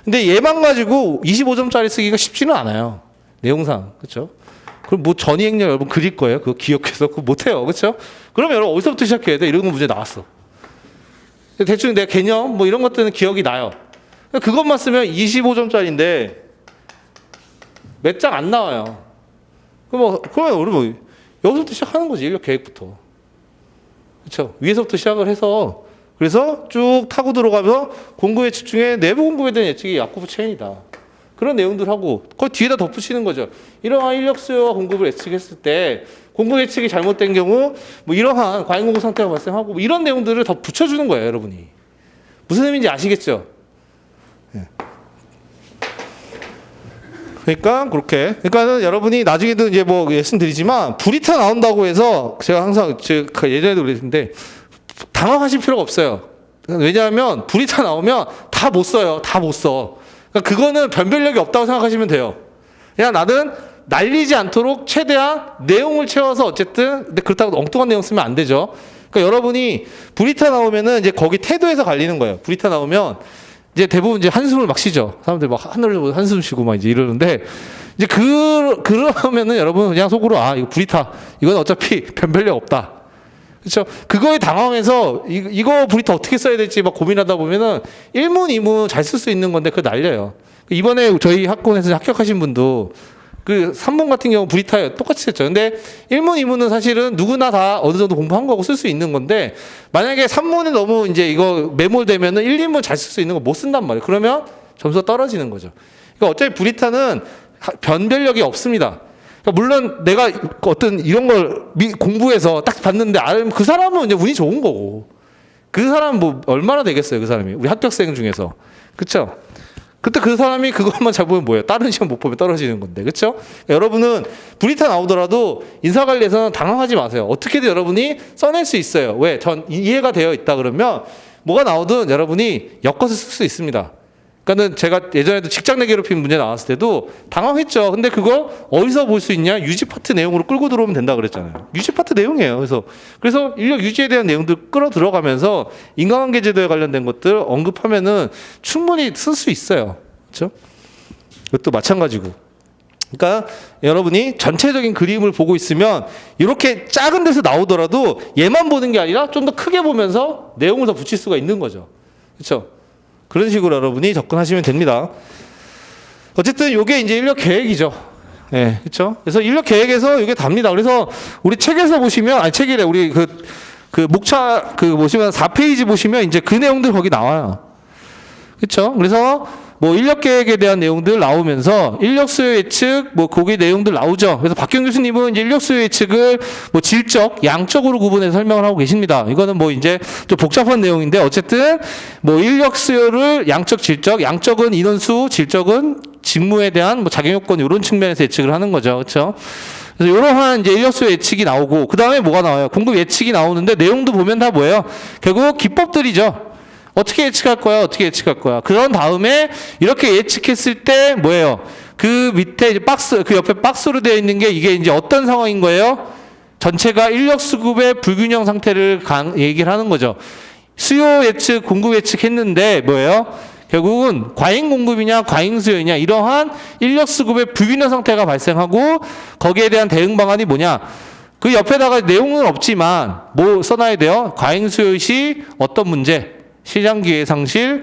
근데 얘만 가지고 25점짜리 쓰기가 쉽지는 않아요. 내용상. 그렇죠? 그럼 뭐 전이행렬 여러분 그릴 거예요. 그거 기억해서 그거 못해요. 그렇죠? 그러면 여러분 어디서부터 시작해야 돼? 이런 거 문제 나왔어. 대충 내 개념 뭐 이런 것들은 기억이 나요. 그것만 쓰면 25점짜리인데 몇 장 안 나와요. 그러면 우리 뭐 여기서부터 시작하는 거지. 인력 계획부터. 그렇죠? 위에서부터 시작을 해서, 그래서 쭉 타고 들어가면서 공급 예측 중에 내부 공급에 대한 예측이 야코브 체인이다. 그런 내용들 하고 거기 뒤에다 덧붙이는 거죠. 이러한 인력 수요와 공급을 예측했을 때 공급 예측이 잘못된 경우 뭐 이러한 과잉 공급 상태가 발생하고 뭐 이런 내용들을 더 붙여주는 거예요, 여러분이. 무슨 의미인지 아시겠죠? 네. 그러니까 그렇게. 그러니까는 여러분이 나중에도 이제 뭐 말씀드리지만 브리타 나온다고 해서 제가 항상 제가 예전에도 그랬는데 당황하실 필요가 없어요. 왜냐하면 브리타 나오면 다 못 써요. 다 못 써. 그러니까 그거는 변별력이 없다고 생각하시면 돼요. 그냥 나는 날리지 않도록 최대한 내용을 채워서 어쨌든, 근데 그렇다고 엉뚱한 내용 쓰면 안 되죠. 그러니까 여러분이 브리타 나오면은 이제 거기 태도에서 갈리는 거예요. 브리타 나오면 이제 대부분 이제 한숨을 막 쉬죠. 사람들이 막 하늘을 한숨 쉬고 막 이제 이러는데, 이제 그러면은 여러분 그냥 속으로 이거 브리타, 이건 어차피 변별력 없다. 그렇죠? 그거에 당황해서 이거 브리타 어떻게 써야 될지 막 고민하다 보면은 일문 이문 잘 쓸 수 있는 건데 그거 날려요. 이번에 저희 학원에서 합격하신 분도 그 3문 같은 경우 브리타예요. 똑같이 했죠. 근데 1문, 2문은 사실은 누구나 다 어느 정도 공부한 거고 쓸 수 있는 건데, 만약에 3문이 너무 이제 이거 매몰되면은 1, 2문 잘 쓸 수 있는 거 못 쓴단 말이에요. 그러면 점수가 떨어지는 거죠. 그러니까 어차피 브리타는 변별력이 없습니다. 그러니까 물론 내가 어떤 이런 걸 공부해서 딱 봤는데 그 사람은 이제 운이 좋은 거고, 그 사람은 뭐 얼마나 되겠어요, 그 사람이. 우리 합격생 중에서. 그쵸? 그때 그 사람이 그것만 잘 보면 뭐예요? 다른 시험 못 보면 떨어지는 건데. 그렇죠? 여러분은 브리타 나오더라도 인사관리에서는 당황하지 마세요. 어떻게든 여러분이 써낼 수 있어요. 왜? 전 이해가 되어 있다 그러면 뭐가 나오든 여러분이 엮어서 쓸 수 있습니다. 그러니까는 제가 예전에도 직장 내 괴롭힘 문제 나왔을 때도 당황했죠. 근데 그거 어디서 볼 수 있냐? 유지 파트 내용으로 끌고 들어오면 된다 그랬잖아요. 유지 파트 내용이에요. 그래서 인력 유지에 대한 내용들 끌어 들어가면서 인간관계 제도에 관련된 것들 언급하면은 충분히 쓸 수 있어요. 그렇죠? 이것도 마찬가지고. 그러니까 여러분이 전체적인 그림을 보고 있으면 이렇게 작은 데서 나오더라도 얘만 보는 게 아니라 좀 더 크게 보면서 내용을 더 붙일 수가 있는 거죠. 그렇죠? 그런 식으로 여러분이 접근하시면 됩니다. 어쨌든 이게 이제 인력 계획이죠. 예, 그렇죠? 그래서 인력 계획에서 이게 답니다. 그래서 우리 책에서 보시면 아니 책이래 우리 그 목차 보시면 4페이지 보시면 이제 그 내용들 거기 나와요. 그렇죠? 그래서 뭐 인력 계획에 대한 내용들 나오면서 인력 수요 예측 뭐 거기 내용들 나오죠. 그래서 박경 교수님은 이제 인력 수요 예측을 뭐 질적, 양적으로 구분해서 설명을 하고 계십니다. 이거는 뭐 이제 좀 복잡한 내용인데 어쨌든 뭐 인력 수요를 양적, 질적, 양적은 인원수, 질적은 직무에 대한 뭐 자격 요건 이런 측면에서 예측을 하는 거죠. 그렇죠? 그래서 이러한 이제 인력 수요 예측이 나오고 그 다음에 뭐가 나와요? 공급 예측이 나오는데 내용도 보면 다 뭐예요? 결국 기법들이죠. 어떻게 예측할 거야? 어떻게 예측할 거야? 그런 다음에 이렇게 예측했을 때 뭐예요? 그 밑에 이제 박스, 그 옆에 박스로 되어 있는 게 이게 이제 어떤 상황인 거예요? 전체가 인력 수급의 불균형 상태를 얘기를 하는 거죠. 수요 예측, 공급 예측했는데 뭐예요? 결국은 과잉 공급이냐, 과잉 수요이냐 이러한 인력 수급의 불균형 상태가 발생하고 거기에 대한 대응 방안이 뭐냐? 그 옆에다가 내용은 없지만 뭐 써놔야 돼요? 과잉 수요 시 어떤 문제? 시장 기회 상실,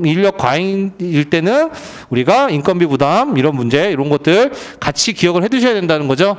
인력 과잉일 때는 우리가 인건비 부담 이런 문제 이런 것들 같이 기억을 해두셔야 된다는 거죠.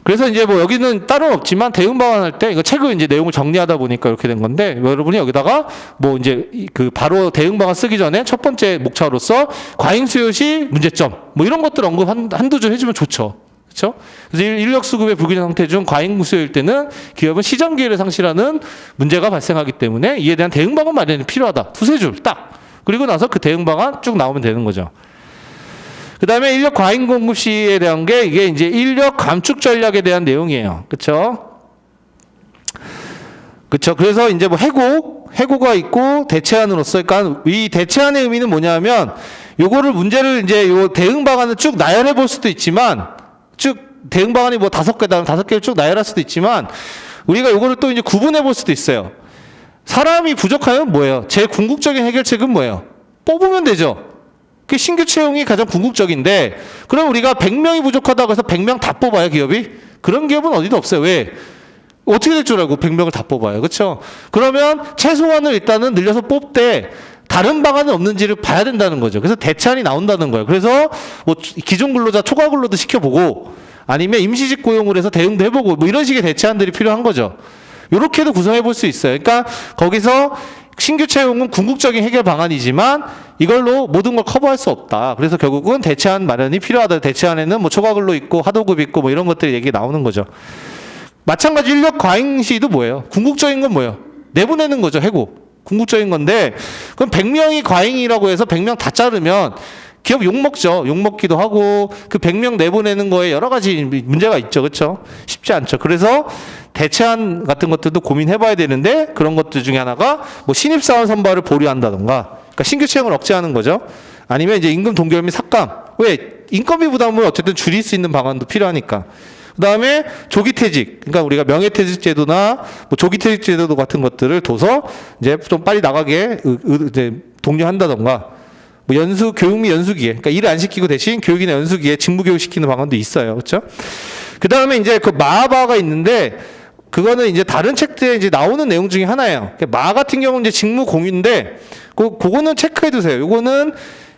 그래서 이제 뭐 여기는 따로 없지만 대응 방안 할 때 이거 책을 이제 내용을 정리하다 보니까 이렇게 된 건데 여러분이 여기다가 뭐 이제 그 바로 대응 방안 쓰기 전에 첫 번째 목차로서 과잉 수요 시 문제점 뭐 이런 것들 언급 한두 줄 해주면 좋죠. 그렇죠? 그래서 인력 수급의 불균형 상태 중 과잉 수요일 때는 기업은 시장 기회를 상실하는 문제가 발생하기 때문에 이에 대한 대응 방안 마련이 필요하다. 두세 줄 딱. 그리고 나서 그 대응 방안 쭉 나오면 되는 거죠. 그 다음에 인력 과잉 공급 시에 대한 게 이게 이제 인력 감축 전략에 대한 내용이에요. 그렇죠? 그렇죠. 그래서 이제 뭐 해고가 있고 대체안으로서 그러니까 이 대체안의 의미는 뭐냐면 요거를 문제를 이제 요 대응 방안을 쭉 나열해 볼 수도 있지만 쭉 대응 방안이 뭐 5개다. 5개를 쭉 나열할 수도 있지만 우리가 요거를 또 이제 구분해 볼 수도 있어요. 사람이 부족하면 뭐예요? 제일 궁극적인 해결책은 뭐예요? 뽑으면 되죠. 그 신규 채용이 가장 궁극적인데 그럼 우리가 100명이 부족하다고 해서 100명 다 뽑아요, 기업이? 그런 기업은 어디도 없어요. 왜? 어떻게 될 줄 알고 100명을 다 뽑아요. 그렇죠? 그러면 최소한을 일단은 늘려서 뽑되 다른 방안은 없는지를 봐야 된다는 거죠. 그래서 대체안이 나온다는 거예요. 그래서 뭐 기존 근로자 초과 근로도 시켜보고 아니면 임시직 고용을 해서 대응도 해보고 뭐 이런 식의 대체안들이 필요한 거죠. 이렇게도 구성해 볼 수 있어요. 그러니까 거기서 신규 채용은 궁극적인 해결 방안이지만 이걸로 모든 걸 커버할 수 없다. 그래서 결국은 대체안 마련이 필요하다. 대체안에는 뭐 초과 근로 있고 하도급 있고 뭐 이런 것들이 얘기 나오는 거죠. 마찬가지 인력 과잉 시도 뭐예요? 궁극적인 건 뭐예요? 내보내는 거죠. 해고. 궁극적인 건데 그럼 100명이 과잉이라고 해서 100명 다 자르면 기업 욕먹죠. 욕먹기도 하고 그 100명 내보내는 거에 여러 가지 문제가 있죠. 그렇죠? 쉽지 않죠. 그래서 대체안 같은 것들도 고민해봐야 되는데 그런 것들 중에 하나가 뭐 신입사원 선발을 보류한다던가 그러니까 신규 채용을 억제하는 거죠. 아니면 이제 임금 동결 및 삭감. 왜? 인건비 부담을 어쨌든 줄일 수 있는 방안도 필요하니까. 그 다음에 조기퇴직, 그러니까 우리가 명예퇴직 제도나 뭐 조기퇴직 제도 같은 것들을 둬서 이제 좀 빨리 나가게 이제 독려한다던가, 뭐 교육 및 연수기에, 그러니까 일을 안 시키고 대신 교육이나 연수기에 직무교육 시키는 방안도 있어요, 그렇죠? 그 다음에 이제 그 마바가 있는데 그거는 이제 다른 책들에 이제 나오는 내용 중에 하나예요. 마 같은 경우는 이제 직무 공유인데 그거는 체크해 두세요. 요거는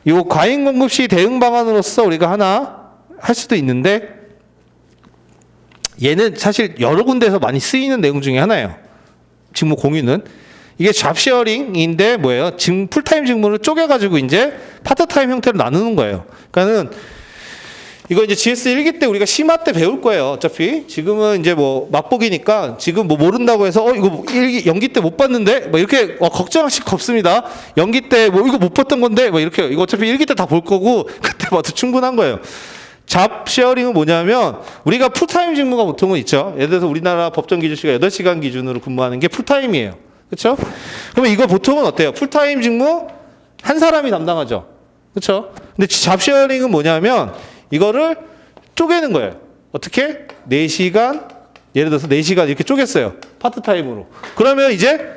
요 과잉 공급 시 대응 방안으로서 우리가 하나 할 수도 있는데. 얘는 사실 여러 군데에서 많이 쓰이는 내용 중에 하나예요. 직무 공유는. 이게 잡쉐어링인데 뭐예요? 풀타임 직무를 쪼개가지고 이제 파트타임 형태로 나누는 거예요. 그러니까는 이거 이제 GS 1기 때 우리가 심화 때 배울 거예요. 어차피. 지금은 이제 뭐 맛보기니까 지금 뭐 모른다고 해서 이거 연기 때 못 봤는데? 뭐 이렇게 걱정하실 거 없습니다. 연기 때 뭐 이거 못 봤던 건데? 뭐 이렇게 이거 어차피 1기 때 다 볼 거고 그때 봐도 충분한 거예요. 잡 쉐어링은 뭐냐면 우리가 풀타임 직무가 보통은 있죠. 예를 들어서 우리나라 법정 기준 시간 8시간 기준으로 근무하는 게 풀타임이에요. 그렇죠? 그러면 이거 보통은 어때요? 풀타임 직무 한 사람이 담당하죠. 그렇죠? 근데 잡쉐어링은 뭐냐면 이거를 쪼개는 거예요. 어떻게? 4시간, 예를 들어서 4시간 이렇게 쪼갰어요. 파트타임으로. 그러면 이제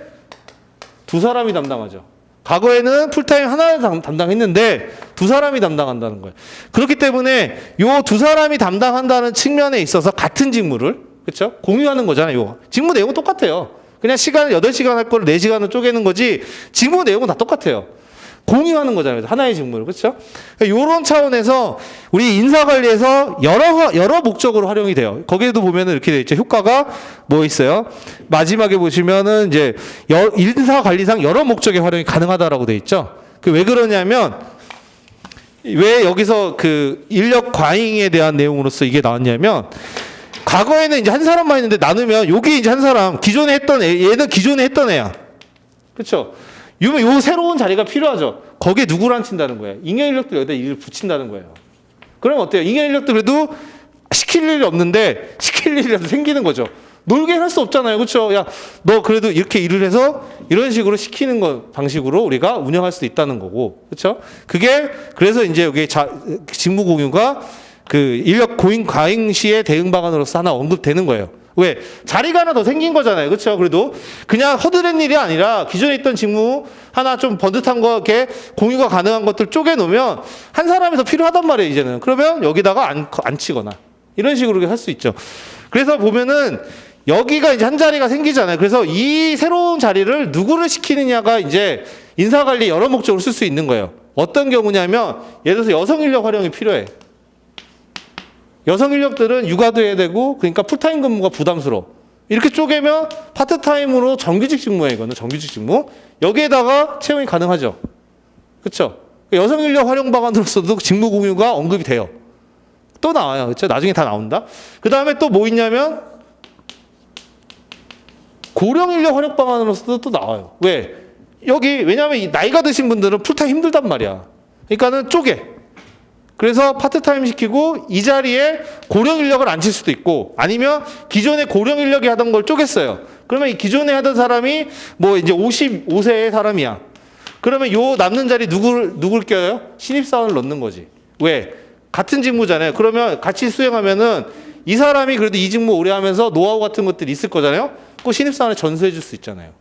2사람이 담당하죠. 과거에는 풀타임 하나 담당했는데 2사람이 담당한다는 거예요. 그렇기 때문에 요 2사람이 담당한다는 측면에 있어서 같은 직무를, 그렇죠? 공유하는 거잖아요. 요 직무 내용은 똑같아요. 그냥 시간을 8시간 할 거를 4시간을 쪼개는 거지 직무 내용은 다 똑같아요. 공유하는 거잖아요. 하나의 직무를. 그렇죠? 이런 차원에서 우리 인사관리에서 여러 목적으로 활용이 돼요. 거기에도 보면은 이렇게 돼 있죠. 효과가 뭐 있어요? 마지막에 보시면은 이제 인사관리상 여러 목적의 활용이 가능하다라고 돼 있죠. 그 왜 그러냐면 왜 여기서 그 인력 과잉에 대한 내용으로서 이게 나왔냐면 과거에는 이제 한 사람만 있는데 나누면 여기 이제 한 사람 기존에 했던 얘는 기존에 했던 애야. 그렇죠? 요 새로운 자리가 필요하죠. 거기에 누구를 앉힌다는 거예요. 잉여 인력들 여기다 일을 붙인다는 거예요. 그러면 어때요? 잉여 인력들 그래도 시킬 일이 없는데 시킬 일이라도 생기는 거죠. 놀게 할 수 없잖아요. 그렇죠? 야, 너 그래도 이렇게 일을 해서 이런 식으로 시키는 거 방식으로 우리가 운영할 수 있다는 거고. 그렇죠? 그게 그래서 이제 여기 직무 공유가 그 인력 과잉 시의 대응 방안으로서 하나 언급되는 거예요. 왜? 자리가 하나 더 생긴 거잖아요. 그렇죠? 그래도 그냥 허드렛 일이 아니라 기존에 있던 직무 하나 좀 번듯한 거 이렇게 공유가 가능한 것들 쪼개놓으면 한 사람이 더 필요하단 말이에요. 이제는. 그러면 여기다가 앉히거나 이런 식으로 할 수 있죠. 그래서 보면은 여기가 이제 한 자리가 생기잖아요. 그래서 이 새로운 자리를 누구를 시키느냐가 이제 인사관리 여러 목적으로 쓸 수 있는 거예요. 어떤 경우냐면 예를 들어서 여성 인력 활용이 필요해. 여성 인력들은 육아도 해야 되고 그러니까 풀타임 근무가 부담스러워. 이렇게 쪼개면 파트타임으로 정규직 직무예요. 이거는 정규직 직무. 여기에다가 채용이 가능하죠. 그렇죠? 여성 인력 활용 방안으로서도 직무 공유가 언급이 돼요. 또 나와요. 그렇죠? 나중에 다 나온다. 그 다음에 또 뭐 있냐면 고령 인력 활용 방안으로서도 또 나와요. 왜? 왜냐하면 이 나이가 드신 분들은 풀타임 힘들단 말이야. 그러니까는 쪼개. 그래서 파트타임 시키고 이 자리에 고령 인력을 앉힐 수도 있고 아니면 기존에 고령 인력이 하던 걸 쪼갰어요. 그러면 이 기존에 하던 사람이 뭐 이제 55세의 사람이야. 그러면 요 남는 자리 누굴 껴요? 신입사원을 넣는 거지. 왜? 같은 직무잖아요. 그러면 같이 수행하면은 이 사람이 그래도 이 직무 오래 하면서 노하우 같은 것들이 있을 거잖아요. 그 신입사원에 전수해 줄 수 있잖아요.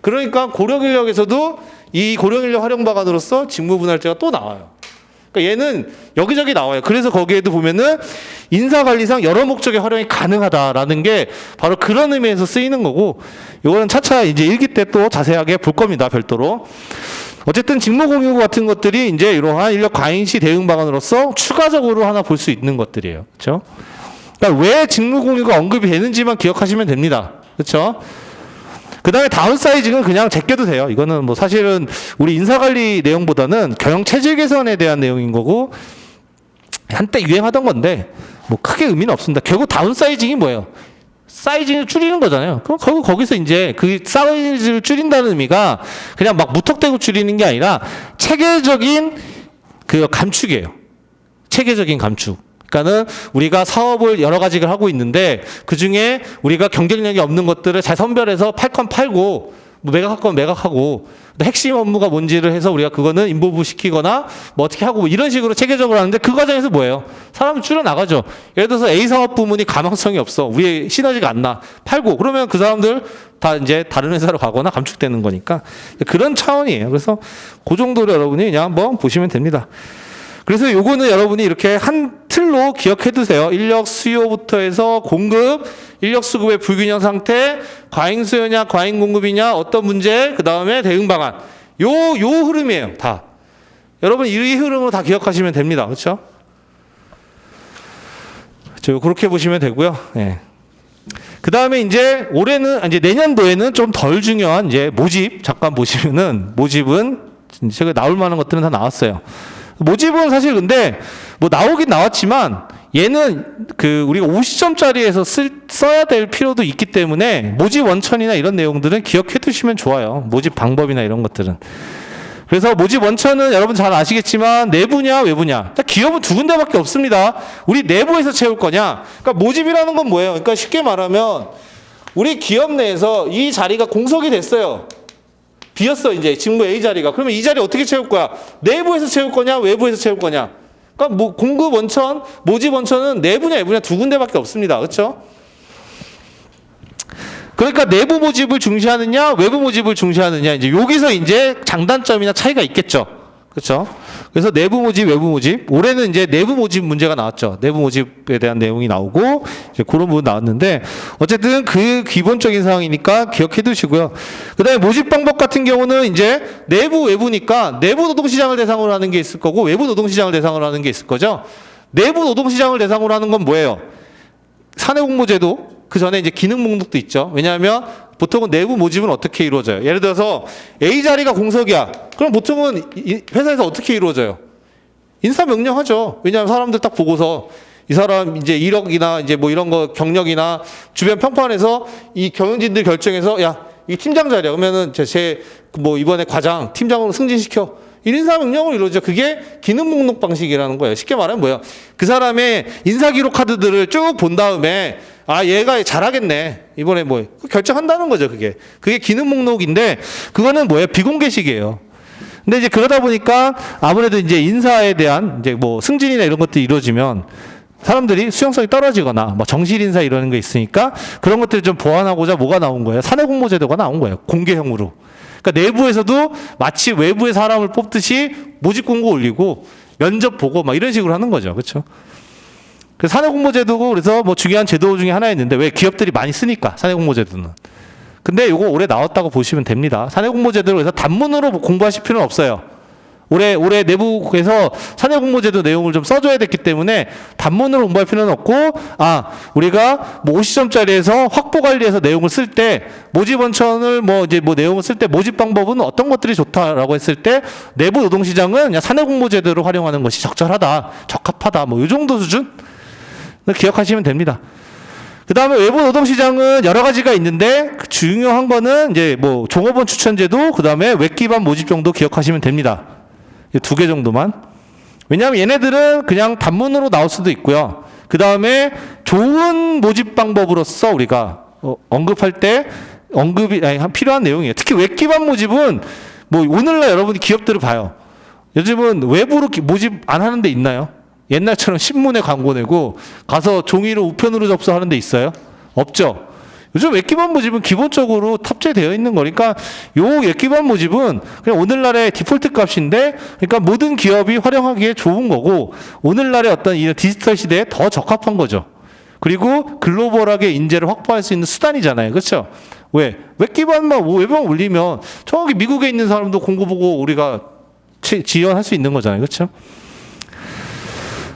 그러니까 고령 인력에서도 이 고령 인력 활용 방안으로서 직무 분할제가 또 나와요. 그러니까 얘는 여기저기 나와요. 그래서 거기에도 보면은 인사관리상 여러 목적의 활용이 가능하다라는 게 바로 그런 의미에서 쓰이는 거고, 이거는 차차 이제 일기 때 또 자세하게 볼 겁니다. 별도로. 어쨌든 직무 공유 같은 것들이 이제 이러한 인력 과잉 시 대응 방안으로서 추가적으로 하나 볼 수 있는 것들이에요. 그렇죠? 그러니까 왜 직무 공유가 언급이 되는지만 기억하시면 됩니다. 그렇죠? 그 다음에 다운사이징은 그냥 제껴도 돼요. 이거는 뭐 사실은 우리 인사관리 내용보다는 경영 체질 개선에 대한 내용인 거고 한때 유행하던 건데 뭐 크게 의미는 없습니다. 결국 다운사이징이 뭐예요? 사이징을 줄이는 거잖아요. 그럼 거기서 이제 그 사이즈를 줄인다는 의미가 그냥 막 무턱대고 줄이는 게 아니라 체계적인 그 감축이에요. 체계적인 감축. 그러니까는 우리가 사업을 여러 가지를 하고 있는데 그 중에 우리가 경쟁력이 없는 것들을 잘 선별해서 팔 건 팔고 뭐 매각할 건 매각하고 핵심 업무가 뭔지를 해서 우리가 그거는 인보부 시키거나 뭐 어떻게 하고 뭐 이런 식으로 체계적으로 하는데 그 과정에서 뭐예요? 사람이 줄여나가죠. 예를 들어서 A 사업 부문이 가망성이 없어. 우리의 시너지가 안 나. 팔고 그러면 그 사람들 다 이제 다른 회사로 가거나 감축되는 거니까 그런 차원이에요. 그래서 그 정도로 여러분이 그냥 한번 보시면 됩니다. 그래서 요거는 여러분이 이렇게 한 틀로 기억해 두세요. 인력 수요부터 해서 공급, 인력 수급의 불균형 상태, 과잉 수요냐, 과잉 공급이냐, 어떤 문제, 그 다음에 대응 방안. 요 흐름이에요, 다. 여러분 이 흐름으로 다 기억하시면 됩니다. 그렇죠? 그렇게 보시면 되고요. 예. 그 다음에 이제 이제 내년도에는 좀 덜 중요한 이제 모집 잠깐 보시면은 모집은 제가 나올 만한 것들은 다 나왔어요. 모집은 사실 근데 뭐 나오긴 나왔지만 얘는 그 우리가 50점짜리에서 써야 될 필요도 있기 때문에 모집 원천이나 이런 내용들은 기억해 두시면 좋아요. 모집 방법이나 이런 것들은. 그래서 모집 원천은 여러분 잘 아시겠지만 내부냐 외부냐. 기업은 두 군데밖에 없습니다. 우리 내부에서 채울 거냐. 그러니까 모집이라는 건 뭐예요? 그러니까 쉽게 말하면 우리 기업 내에서 이 자리가 공석이 됐어요. 비었어, 이제 직무 A 자리가. 그러면 이 자리 어떻게 채울 거야? 내부에서 채울 거냐, 외부에서 채울 거냐? 그러니까 뭐 공급 원천, 모집 원천은 내부냐, 외부냐 두 군데밖에 없습니다. 그렇죠? 그러니까 내부 모집을 중시하느냐, 외부 모집을 중시하느냐, 이제 여기서 이제 장단점이나 차이가 있겠죠. 그렇죠? 그래서 내부 모집, 외부 모집. 올해는 이제 내부 모집 문제가 나왔죠. 내부 모집에 대한 내용이 나오고 이제 그런 부분 나왔는데 어쨌든 그 기본적인 사항이니까 기억해 두시고요. 그다음에 모집 방법 같은 경우는 이제 내부, 외부니까 내부 노동시장을 대상으로 하는 게 있을 거고 외부 노동시장을 대상으로 하는 게 있을 거죠. 내부 노동시장을 대상으로 하는 건 뭐예요? 사내 공모제도 그 전에 이제 기능 목록도 있죠. 왜냐하면 보통은 내부 모집은 어떻게 이루어져요? 예를 들어서 A 자리가 공석이야. 그럼 보통은 회사에서 어떻게 이루어져요? 인사 명령하죠. 왜냐하면 사람들 딱 보고서 이 사람 이제 1억이나 이제 뭐 이런 거 경력이나 주변 평판에서 이 경영진들 결정해서 야, 이 팀장 자리야. 그러면은 제 뭐 이번에 과장 팀장으로 승진시켜. 인사 명령으로 이루어져. 그게 기능 목록 방식이라는 거예요. 쉽게 말하면 뭐예요? 그 사람의 인사 기록 카드들을 쭉 본 다음에 아, 얘가 잘하겠네. 이번에 뭐 결정한다는 거죠, 그게. 그게 기능 목록인데 그거는 뭐예요? 비공개식이에요. 근데 이제 그러다 보니까 아무래도 이제 인사에 대한 이제 뭐 승진이나 이런 것들이 이루어지면 사람들이 수용성이 떨어지거나 뭐 정실 인사 이러는 게 있으니까 그런 것들을 좀 보완하고자 뭐가 나온 거예요? 사내 공모 제도가 나온 거예요. 공개형으로. 그러니까 내부에서도 마치 외부의 사람을 뽑듯이 모집 공고 올리고 면접 보고 막 이런 식으로 하는 거죠. 그렇죠? 그래서 사내 공모 제도고 그래서 뭐 중요한 제도 중에 하나였는데 왜 기업들이 많이 쓰니까 사내 공모 제도는. 근데 요거 올해 나왔다고 보시면 됩니다. 사내 공모 제도를 그래서 단문으로 공부하실 필요는 없어요. 올해 내부에서 사내 공모 제도 내용을 좀 써줘야 됐기 때문에 단문으로 공부할 필요는 없고 아 우리가 뭐 50점짜리에서 확보 관리해서 내용을 쓸 때 모집 원천을 뭐 이제 뭐 내용을 쓸 때 모집 방법은 어떤 것들이 좋다라고 했을 때 내부 노동시장은 그냥 사내 공모 제도를 활용하는 것이 적절하다, 적합하다 뭐 이 정도 수준 기억하시면 됩니다. 그 다음에 외부 노동시장은 여러 가지가 있는데 중요한 거는 이제 뭐 종업원 추천제도 그 다음에 웹 기반 모집 정도 기억하시면 됩니다. 이 두 개 정도만. 왜냐하면 얘네들은 그냥 단문으로 나올 수도 있고요. 그 다음에 좋은 모집 방법으로서 우리가 언급할 때 언급이 필요한 내용이에요. 특히 웹 기반 모집은 뭐 오늘날 여러분이 기업들을 봐요. 요즘은 외부로 모집 안 하는 데 있나요? 옛날처럼 신문에 광고 내고 가서 종이로 우편으로 접수하는 데 있어요? 없죠. 요즘 웹기반 모집은 기본적으로 탑재되어 있는 거니까 요 웹기반 모집은 그냥 오늘날의 디폴트 값인데 그러니까 모든 기업이 활용하기에 좋은 거고 오늘날의 어떤 이 디지털 시대에 더 적합한 거죠. 그리고 글로벌하게 인재를 확보할 수 있는 수단이잖아요. 그렇죠? 왜? 웹기반만 웹만 올리면 저기 미국에 있는 사람도 공고 보고 우리가 지원할 수 있는 거잖아요. 그렇죠?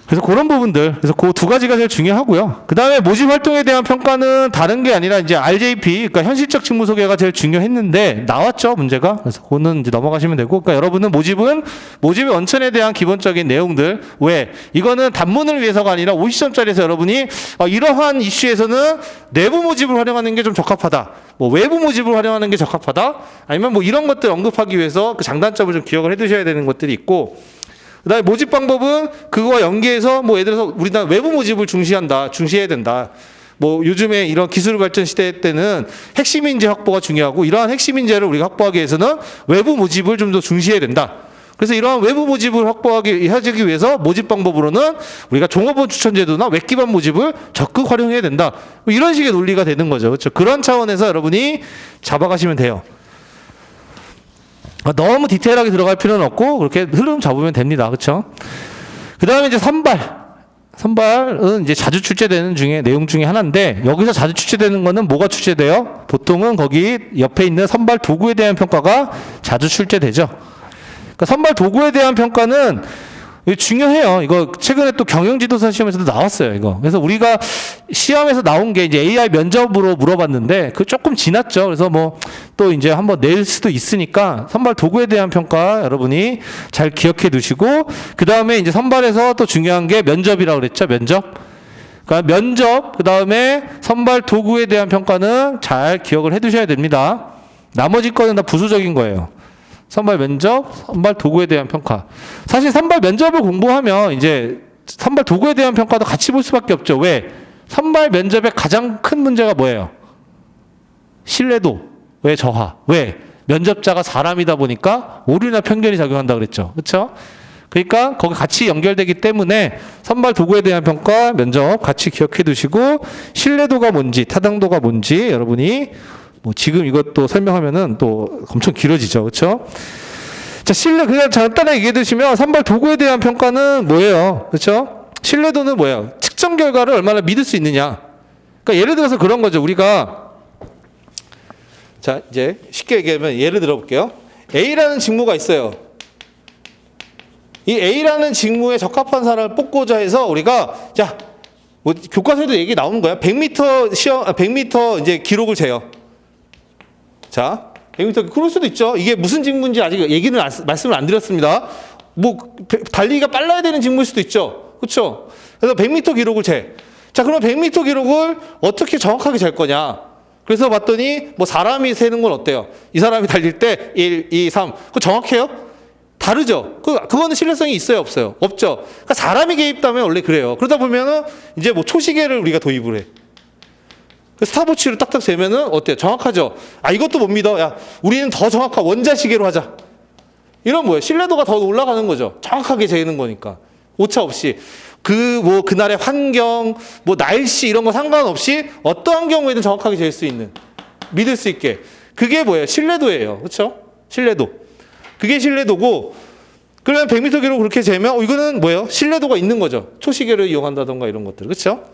그래서 그런 부분들, 그래서 그 두 가지가 제일 중요하고요. 그 다음에 모집 활동에 대한 평가는 다른 게 아니라 이제 RJP, 그러니까 현실적 직무 소개가 제일 중요했는데 나왔죠, 문제가. 그래서 그거는 이제 넘어가시면 되고, 그러니까 여러분은 모집의 원천에 대한 기본적인 내용들, 왜? 이거는 단문을 위해서가 아니라 50점짜리에서 여러분이 이러한 이슈에서는 내부 모집을 활용하는 게 좀 적합하다. 뭐 외부 모집을 활용하는 게 적합하다. 아니면 뭐 이런 것들 언급하기 위해서 그 장단점을 좀 기억을 해 두셔야 되는 것들이 있고, 그 다음에 모집 방법은 그거와 연계해서 뭐 예를 들어서 우리나라 외부 모집을 중시해야 된다. 뭐 요즘에 이런 기술 발전 시대 때는 핵심 인재 확보가 중요하고 이러한 핵심 인재를 우리가 확보하기 위해서는 외부 모집을 좀 더 중시해야 된다. 그래서 이러한 외부 모집을 하기 위해서 모집 방법으로는 우리가 종업원 추천 제도나 웹 기반 모집을 적극 활용해야 된다. 뭐 이런 식의 논리가 되는 거죠. 그렇죠? 그런 차원에서 여러분이 잡아가시면 돼요. 너무 디테일하게 들어갈 필요는 없고 그렇게 흐름 잡으면 됩니다. 그렇죠? 그 다음에 이제 선발은 이제 자주 출제되는 내용 중에 하나인데 여기서 자주 출제되는 거는 뭐가 출제돼요? 보통은 거기 옆에 있는 선발 도구에 대한 평가가 자주 출제되죠. 그러니까 선발 도구에 대한 평가는 중요해요. 이거 최근에 또 경영지도사 시험에서도 나왔어요. 이거. 그래서 우리가 시험에서 나온 게 이제 AI 면접으로 물어봤는데 그 조금 지났죠. 그래서 뭐 또 이제 한번 낼 수도 있으니까 선발 도구에 대한 평가 여러분이 잘 기억해 두시고 그 다음에 이제 선발에서 또 중요한 게 면접이라고 그랬죠. 면접. 그러니까 면접 그 다음에 선발 도구에 대한 평가는 잘 기억을 해 두셔야 됩니다. 나머지 거는 다 부수적인 거예요. 선발 면접, 선발 도구에 대한 평가. 사실 선발 면접을 공부하면 이제 선발 도구에 대한 평가도 같이 볼 수밖에 없죠. 왜? 선발 면접의 가장 큰 문제가 뭐예요? 신뢰도. 왜 저하? 왜? 면접자가 사람이다 보니까 오류나 편견이 작용한다 그랬죠. 그렇죠? 그러니까 거기 같이 연결되기 때문에 선발 도구에 대한 평가, 면접 같이 기억해 두시고 신뢰도가 뭔지, 타당도가 뭔지 여러분이 뭐 지금 이것도 설명하면은 또 엄청 길어지죠. 그렇죠? 자, 그냥 간단하게 얘기해 두시면 선발 도구에 대한 평가는 뭐예요? 그렇죠? 신뢰도는 뭐예요? 측정 결과를 얼마나 믿을 수 있느냐. 그러니까 예를 들어서 그런 거죠. 우리가 자, 이제 쉽게 얘기하면 예를 들어 볼게요. A라는 직무가 있어요. 이 A라는 직무에 적합한 사람을 뽑고자 해서 우리가 자, 뭐 교과서에도 얘기 나오는 거야. 100m 시험 100m 이제 기록을 재요. 자, 100m 그럴 수도 있죠. 이게 무슨 직무인지 아직 말씀을 안 드렸습니다. 뭐 달리기가 빨라야 되는 직무일 수도 있죠. 그렇죠? 그래서 100m 기록을 재. 자, 그럼 100m 기록을 어떻게 정확하게 잴 거냐? 그래서 봤더니 뭐 사람이 세는 건 어때요? 이 사람이 달릴 때 1, 2, 3. 그거 정확해요? 다르죠? 그거는 신뢰성이 있어요? 없어요? 없죠? 그러니까 사람이 개입하면 원래 그래요. 그러다 보면은 이제 뭐 초시계를 우리가 도입을 해. 스탑워치를 딱딱 재면은 어때요? 정확하죠? 아, 이것도 못 믿어. 야, 우리는 더 정확한 원자시계로 하자. 이런 뭐예요? 신뢰도가 더 올라가는 거죠. 정확하게 재는 거니까. 오차 없이. 그날의 환경, 뭐 날씨 이런 거 상관없이 어떠한 경우에든 정확하게 잴 수 있는, 믿을 수 있게. 그게 뭐예요? 신뢰도예요. 그렇죠? 신뢰도. 그게 신뢰도고, 그러면 100m 기록 그렇게 재면 이거는 뭐예요? 신뢰도가 있는 거죠. 초시계를 이용한다던가 이런 것들. 그렇죠?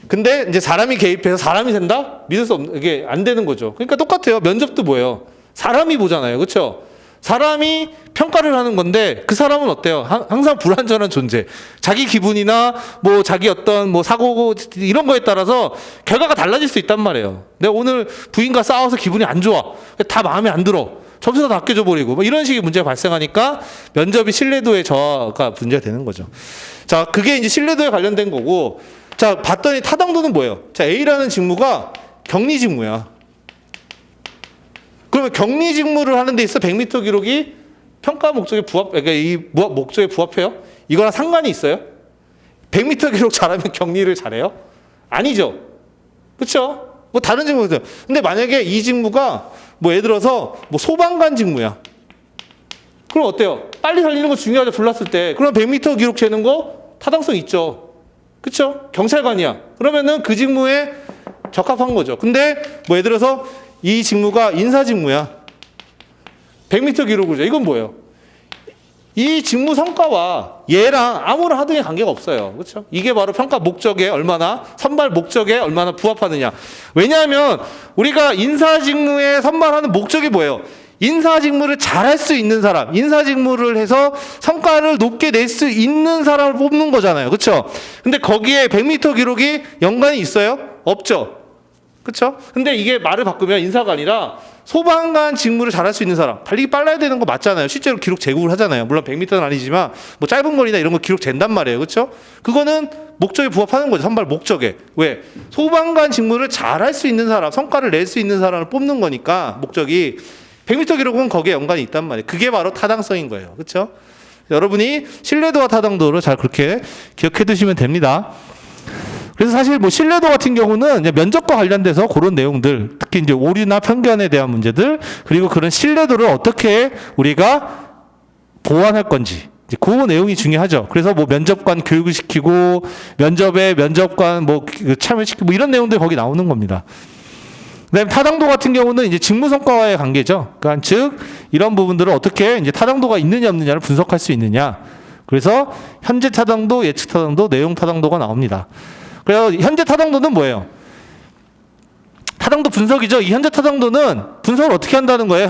근데 이제 사람이 개입해서 사람이 된다? 믿을 수 없는, 이게 안 되는 거죠. 그러니까 똑같아요. 면접도 뭐예요? 사람이 보잖아요. 그렇죠? 사람이 평가를 하는 건데 그 사람은 어때요? 항상 불완전한 존재. 자기 기분이나 뭐 자기 어떤 뭐 사고 이런 거에 따라서 결과가 달라질 수 있단 말이에요. 내가 오늘 부인과 싸워서 기분이 안 좋아. 다 마음에 안 들어. 점수가 다 아껴져 버리고 뭐 이런 식의 문제가 발생하니까 면접이 신뢰도의 저하가 문제가 되는 거죠. 자, 그게 이제 신뢰도에 관련된 거고, 자, 봤더니 타당도는 뭐예요? 자, A라는 직무가 격리 직무야. 그러면 격리 직무를 하는 데 있어 100m 기록이 평가 목적에 그러니까 이 목적에 부합해요? 이거랑 상관이 있어요? 100m 기록 잘하면 격리를 잘해요? 아니죠. 그렇죠? 뭐 다른 직무죠. 근데 만약에 이 직무가 뭐 예를 들어서 뭐 소방관 직무야. 그럼 어때요? 빨리 달리는 거 중요하죠. 불났을 때. 그럼 100m 기록 재는 거 타당성 있죠. 그렇죠? 경찰관이야. 그러면은 그 직무에 적합한 거죠. 근데 뭐 예를 들어서 이 직무가 인사 직무야. 100m 기록을 재. 이건 뭐예요? 이 직무 성과와 얘랑 아무런 하등의 관계가 없어요. 그렇죠? 이게 바로 평가 목적에 얼마나, 선발 목적에 얼마나 부합하느냐. 왜냐하면 우리가 인사 직무에 선발하는 목적이 뭐예요? 인사 직무를 잘할 수 있는 사람, 인사 직무를 해서 성과를 높게 낼 수 있는 사람을 뽑는 거잖아요. 그렇죠? 근데 거기에 100m 기록이 연관이 있어요? 없죠. 그렇죠? 근데 이게 말을 바꾸면 인사가 아니라 소방관 직무를 잘할 수 있는 사람, 달리기 빨라야 되는 거 맞잖아요. 실제로 기록 제국을 하잖아요. 물론 100m는 아니지만 뭐 짧은 거리나 이런 거 기록 잰단 말이에요. 그렇죠? 그거는 목적에 부합하는 거죠. 선발 목적에. 왜? 소방관 직무를 잘할 수 있는 사람, 성과를 낼 수 있는 사람을 뽑는 거니까 목적이 100m 기록은 거기에 연관이 있단 말이에요. 그게 바로 타당성인 거예요. 그렇죠? 여러분이 신뢰도와 타당도를 잘 그렇게 기억해 두시면 됩니다. 그래서 사실 뭐 신뢰도 같은 경우는 이제 면접과 관련돼서 그런 내용들, 특히 이제 오류나 편견에 대한 문제들, 그리고 그런 신뢰도를 어떻게 우리가 보완할 건지, 이제 그 내용이 중요하죠. 그래서 뭐 면접관 교육을 시키고, 면접관 뭐 참여시키고, 뭐 이런 내용들이 거기 나오는 겁니다. 그다음에 타당도 같은 경우는 이제 직무 성과와의 관계죠. 그러니까 즉, 이런 부분들을 어떻게 이제 타당도가 있느냐 없느냐를 분석할 수 있느냐. 그래서 현재 타당도, 예측 타당도, 내용 타당도가 나옵니다. 그래서 현재 타당도는 뭐예요? 타당도 분석이죠. 이 현재 타당도는 분석을 어떻게 한다는 거예요?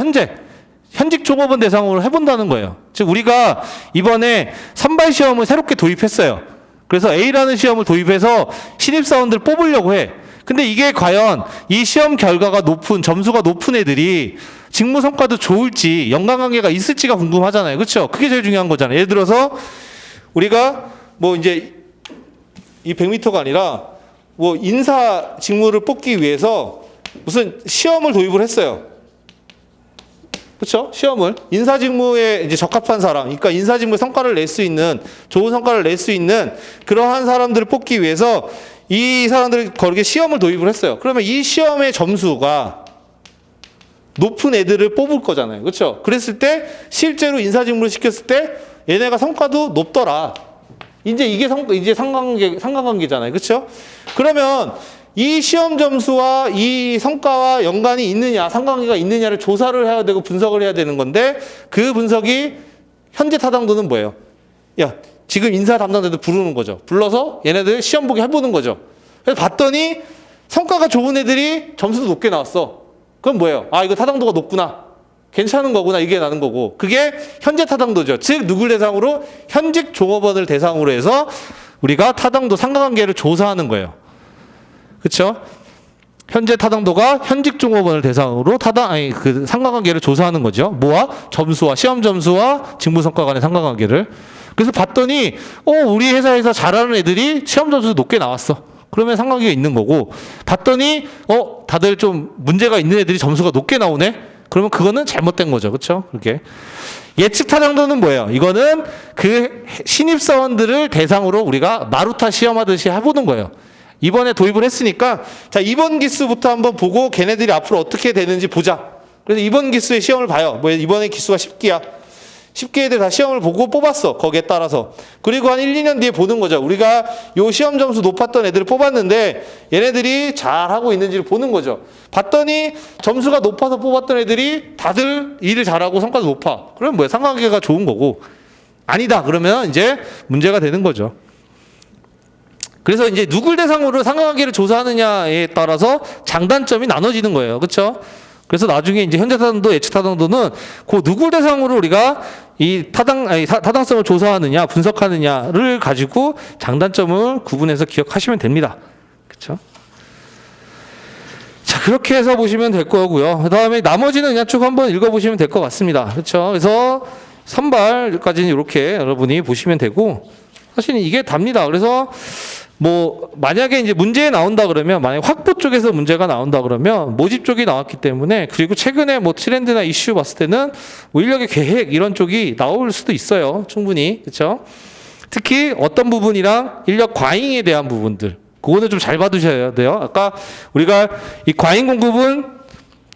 현직 종업원 대상으로 해본다는 거예요. 즉 우리가 이번에 선발 시험을 새롭게 도입했어요. 그래서 A라는 시험을 도입해서 신입사원들을 뽑으려고 해. 근데 이게 과연 이 시험 결과가 높은, 점수가 높은 애들이 직무 성과도 좋을지, 연관관계가 있을지가 궁금하잖아요. 그렇죠? 그게 제일 중요한 거잖아요. 예를 들어서 우리가 뭐 이제 이 100m가 아니라 뭐 인사 직무를 뽑기 위해서 무슨 시험을 도입을 했어요. 그렇죠? 시험을 인사 직무에 이제 적합한 사람, 그러니까 인사 직무에 성과를 낼 수 있는, 좋은 성과를 낼 수 있는 그러한 사람들을 뽑기 위해서 이 사람들이 거기에 시험을 도입을 했어요. 그러면 이 시험의 점수가 높은 애들을 뽑을 거잖아요. 그렇죠? 그랬을 때 실제로 인사직무를 시켰을 때 얘네가 성과도 높더라. 이제 이게 이제 상관관계잖아요. 그렇죠? 그러면 이 시험 점수와 이 성과와 연관이 있느냐, 상관관계가 있느냐를 조사를 해야 되고 분석을 해야 되는 건데 그 분석이 현재 타당도는 뭐예요? 야, 지금 인사 담당자들 부르는 거죠. 불러서 얘네들 시험 보기 해보는 거죠. 그래서 봤더니 성과가 좋은 애들이 점수도 높게 나왔어. 그럼 뭐예요? 아, 이거 타당도가 높구나. 괜찮은 거구나. 이게 나는 거고. 그게 현재 타당도죠. 즉 누굴 대상으로? 현직 종업원을 대상으로 해서 우리가 타당도 상관관계를 조사하는 거예요. 그렇죠? 현재 타당도가 현직 종업원을 대상으로 그 상관관계를 조사하는 거죠. 뭐와? 점수와 시험 점수와 직무 성과 간의 상관관계를. 그래서 봤더니 우리 회사에서 잘하는 애들이 시험 점수 높게 나왔어. 그러면 상관관계가 있는 거고, 봤더니 다들 좀 문제가 있는 애들이 점수가 높게 나오네. 그러면 그거는 잘못된 거죠. 그렇죠? 그렇게. 예측 타당도는 뭐예요? 이거는 그 신입사원들을 대상으로 우리가 마루타 시험하듯이 해보는 거예요. 이번에 도입을 했으니까 자, 이번 기수부터 한번 보고 걔네들이 앞으로 어떻게 되는지 보자. 그래서 이번 기수의 시험을 봐요. 뭐 이번에 기수가 10기야. 10개 애들 다 시험을 보고 뽑았어. 거기에 따라서. 그리고 한 1, 2년 뒤에 보는 거죠. 우리가 요 시험 점수 높았던 애들을 뽑았는데 얘네들이 잘하고 있는지를 보는 거죠. 봤더니 점수가 높아서 뽑았던 애들이 다들 일을 잘하고 성과도 높아. 그러면 뭐야? 상관관계가 좋은 거고. 아니다. 그러면 이제 문제가 되는 거죠. 그래서 이제 누굴 대상으로 상관관계를 조사하느냐에 따라서 장단점이 나눠지는 거예요. 그렇죠? 그래서 나중에 이제 현재 타당도, 예측 타당도는 그 누굴 대상으로 우리가 이 타당성을 조사하느냐, 분석하느냐를 가지고 장단점을 구분해서 기억하시면 됩니다. 그렇죠? 자, 그렇게 해서 보시면 될 거고요. 그다음에 나머지는 그냥 쭉 한번 읽어보시면 될 것 같습니다. 그렇죠? 그래서 선발까지는 이렇게 여러분이 보시면 되고, 사실은 이게 답니다. 그래서 뭐 만약에 이제 문제에 나온다 그러면, 만약 확보 쪽에서 문제가 나온다 그러면 모집 쪽이 나왔기 때문에, 그리고 최근에 뭐 트렌드나 이슈 봤을 때는 뭐 인력의 계획 이런 쪽이 나올 수도 있어요. 충분히. 그렇죠? 특히 어떤 부분이랑 인력 과잉에 대한 부분들, 그거는 좀 잘 봐두셔야 돼요. 아까 우리가 이 과잉 공급은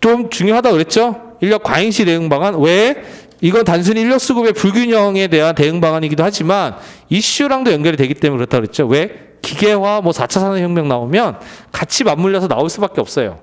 좀 중요하다 그랬죠? 인력 과잉 시 대응 방안. 왜? 이건 단순히 인력 수급의 불균형에 대한 대응 방안이기도 하지만 이슈랑도 연결이 되기 때문에 그렇다 그랬죠. 왜? 기계화, 뭐 4차 산업혁명 나오면 같이 맞물려서 나올 수밖에 없어요.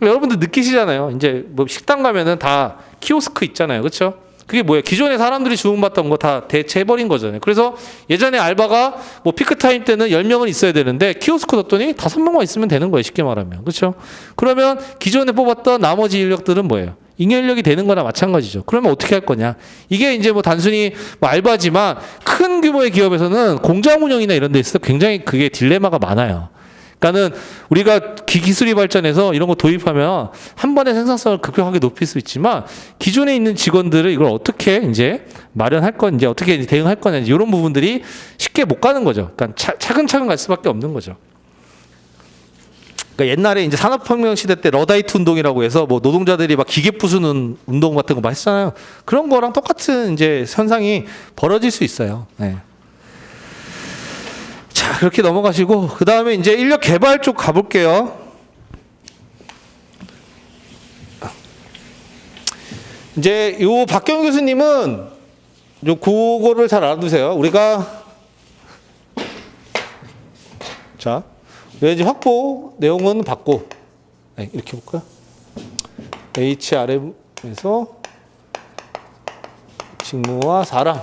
여러분들 느끼시잖아요. 이제 뭐 식당 가면은 다 키오스크 있잖아요. 그렇죠? 그게 뭐예요? 기존에 사람들이 주문받던 거 다 대체해버린 거잖아요. 그래서 예전에 알바가 뭐 피크타임 때는 10명은 있어야 되는데 키오스크 뒀더니 5명만 있으면 되는 거예요. 쉽게 말하면. 그렇죠? 그러면 기존에 뽑았던 나머지 인력들은 뭐예요? 잉여인력이 되는 거나 마찬가지죠. 그러면 어떻게 할 거냐? 이게 이제 뭐 단순히 뭐 알바지만 큰 규모의 기업에서는 공장 운영이나 이런 데 있어서 굉장히 그게 딜레마가 많아요. 그러니까는 우리가 기술이 발전해서 이런 거 도입하면 한 번에 생산성을 급격하게 높일 수 있지만 기존에 있는 직원들을 이걸 어떻게 이제 마련할 건지, 어떻게 대응할 거냐, 이런 부분들이 쉽게 못 가는 거죠. 그러니까 차근차근 갈 수밖에 없는 거죠. 그러니까 옛날에 이제 산업혁명 시대 때 러다이트 운동이라고 해서 뭐 노동자들이 막 기계 부수는 운동 같은 거 많이 했잖아요. 그런 거랑 똑같은 이제 현상이 벌어질 수 있어요. 네. 자, 그렇게 넘어가시고 그 다음에 이제 인력 개발 쪽 가볼게요. 이제 요 박경 교수님은 요 그거를 잘 알아두세요. 우리가 자. 이제 확보 내용은 받고, 네, 이렇게 볼까요? HRM에서 직무와 사람,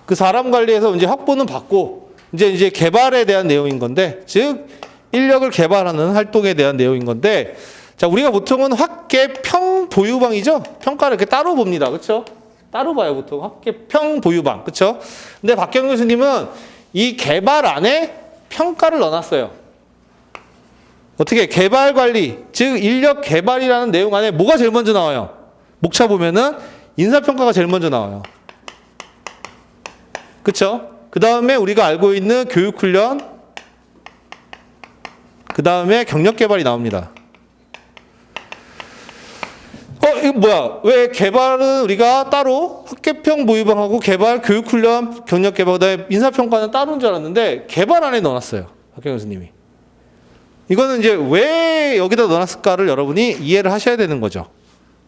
그 사람 관리에서 이제 확보는 받고, 이제 개발에 대한 내용인 건데, 즉 인력을 개발하는 활동에 대한 내용인 건데, 자, 우리가 보통은 학계 평 보유방이죠. 평가를 이렇게 따로 봅니다, 그렇죠? 따로 봐요, 보통 학계 평 보유방, 그렇죠? 근데 박경 교수님은 이 개발 안에 평가를 넣어놨어요. 어떻게? 개발 관리, 즉 인력 개발이라는 내용 안에 뭐가 제일 먼저 나와요? 목차 보면은 인사평가가 제일 먼저 나와요. 그쵸? 그 다음에 우리가 알고 있는 교육훈련, 그 다음에 경력개발이 나옵니다. 이거 뭐야? 왜 개발은 우리가 따로 학계평 보유방하고 개발, 교육훈련, 경력개발, 그다음에 인사평가는 따로인 줄 알았는데 개발 안에 넣어놨어요. 박경 교수님이. 이거는 이제 왜 여기다 넣어놨을까를 여러분이 이해를 하셔야 되는 거죠.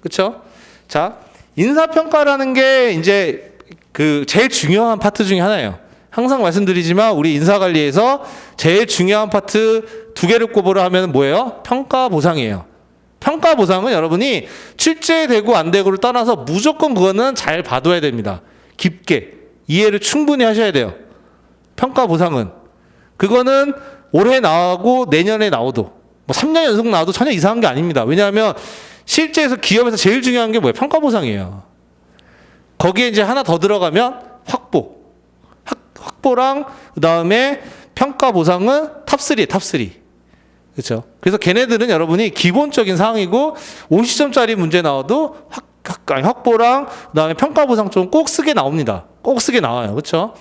그렇죠? 자, 인사평가라는 게 이제 그 제일 중요한 파트 중에 하나예요. 항상 말씀드리지만 우리 인사관리에서 제일 중요한 파트 두 개를 꼽으라 하면 뭐예요? 평가 보상이에요. 평가 보상은 여러분이 출제되고 안 되고를 떠나서 무조건 그거는 잘 봐둬야 됩니다. 깊게 이해를 충분히 하셔야 돼요. 평가 보상은 그거는 올해 나오고 내년에 나오도 뭐 3년 연속 나와도 전혀 이상한 게 아닙니다. 왜냐하면 실제에서 기업에서 제일 중요한 게 뭐예요? 평가 보상이에요. 거기에 이제 하나 더 들어가면 확보랑 그다음에 평가 보상은 탑3, 탑3. 그렇죠? 그래서 걔네들은 여러분이 기본적인 사항이고 50점짜리 문제 나와도 확보랑 그다음에 평가 보상 쪽은 꼭 쓰게 나옵니다. 꼭 쓰게 나와요. 그렇죠?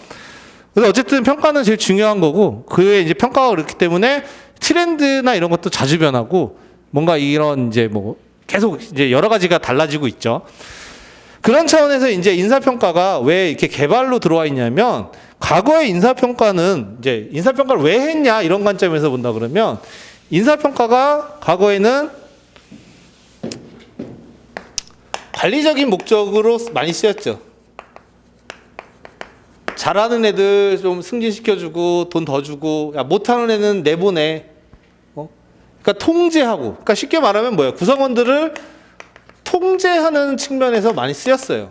그래서 어쨌든 평가는 제일 중요한 거고 그의 이제 평가가 그렇기 때문에 트렌드나 이런 것도 자주 변하고 뭔가 이런 이제 뭐 계속 이제 여러 가지가 달라지고 있죠. 그런 차원에서 이제 인사평가가 왜 이렇게 개발로 들어와 있냐면 과거의 인사평가는 이제 인사평가를 왜 했냐 이런 관점에서 본다 그러면 인사평가가 과거에는 관리적인 목적으로 많이 쓰였죠. 잘하는 애들 좀 승진시켜주고 돈 더 주고 야 못하는 애는 내보내. 그러니까 통제하고 그러니까 쉽게 말하면 뭐예요? 구성원들을 통제하는 측면에서 많이 쓰였어요.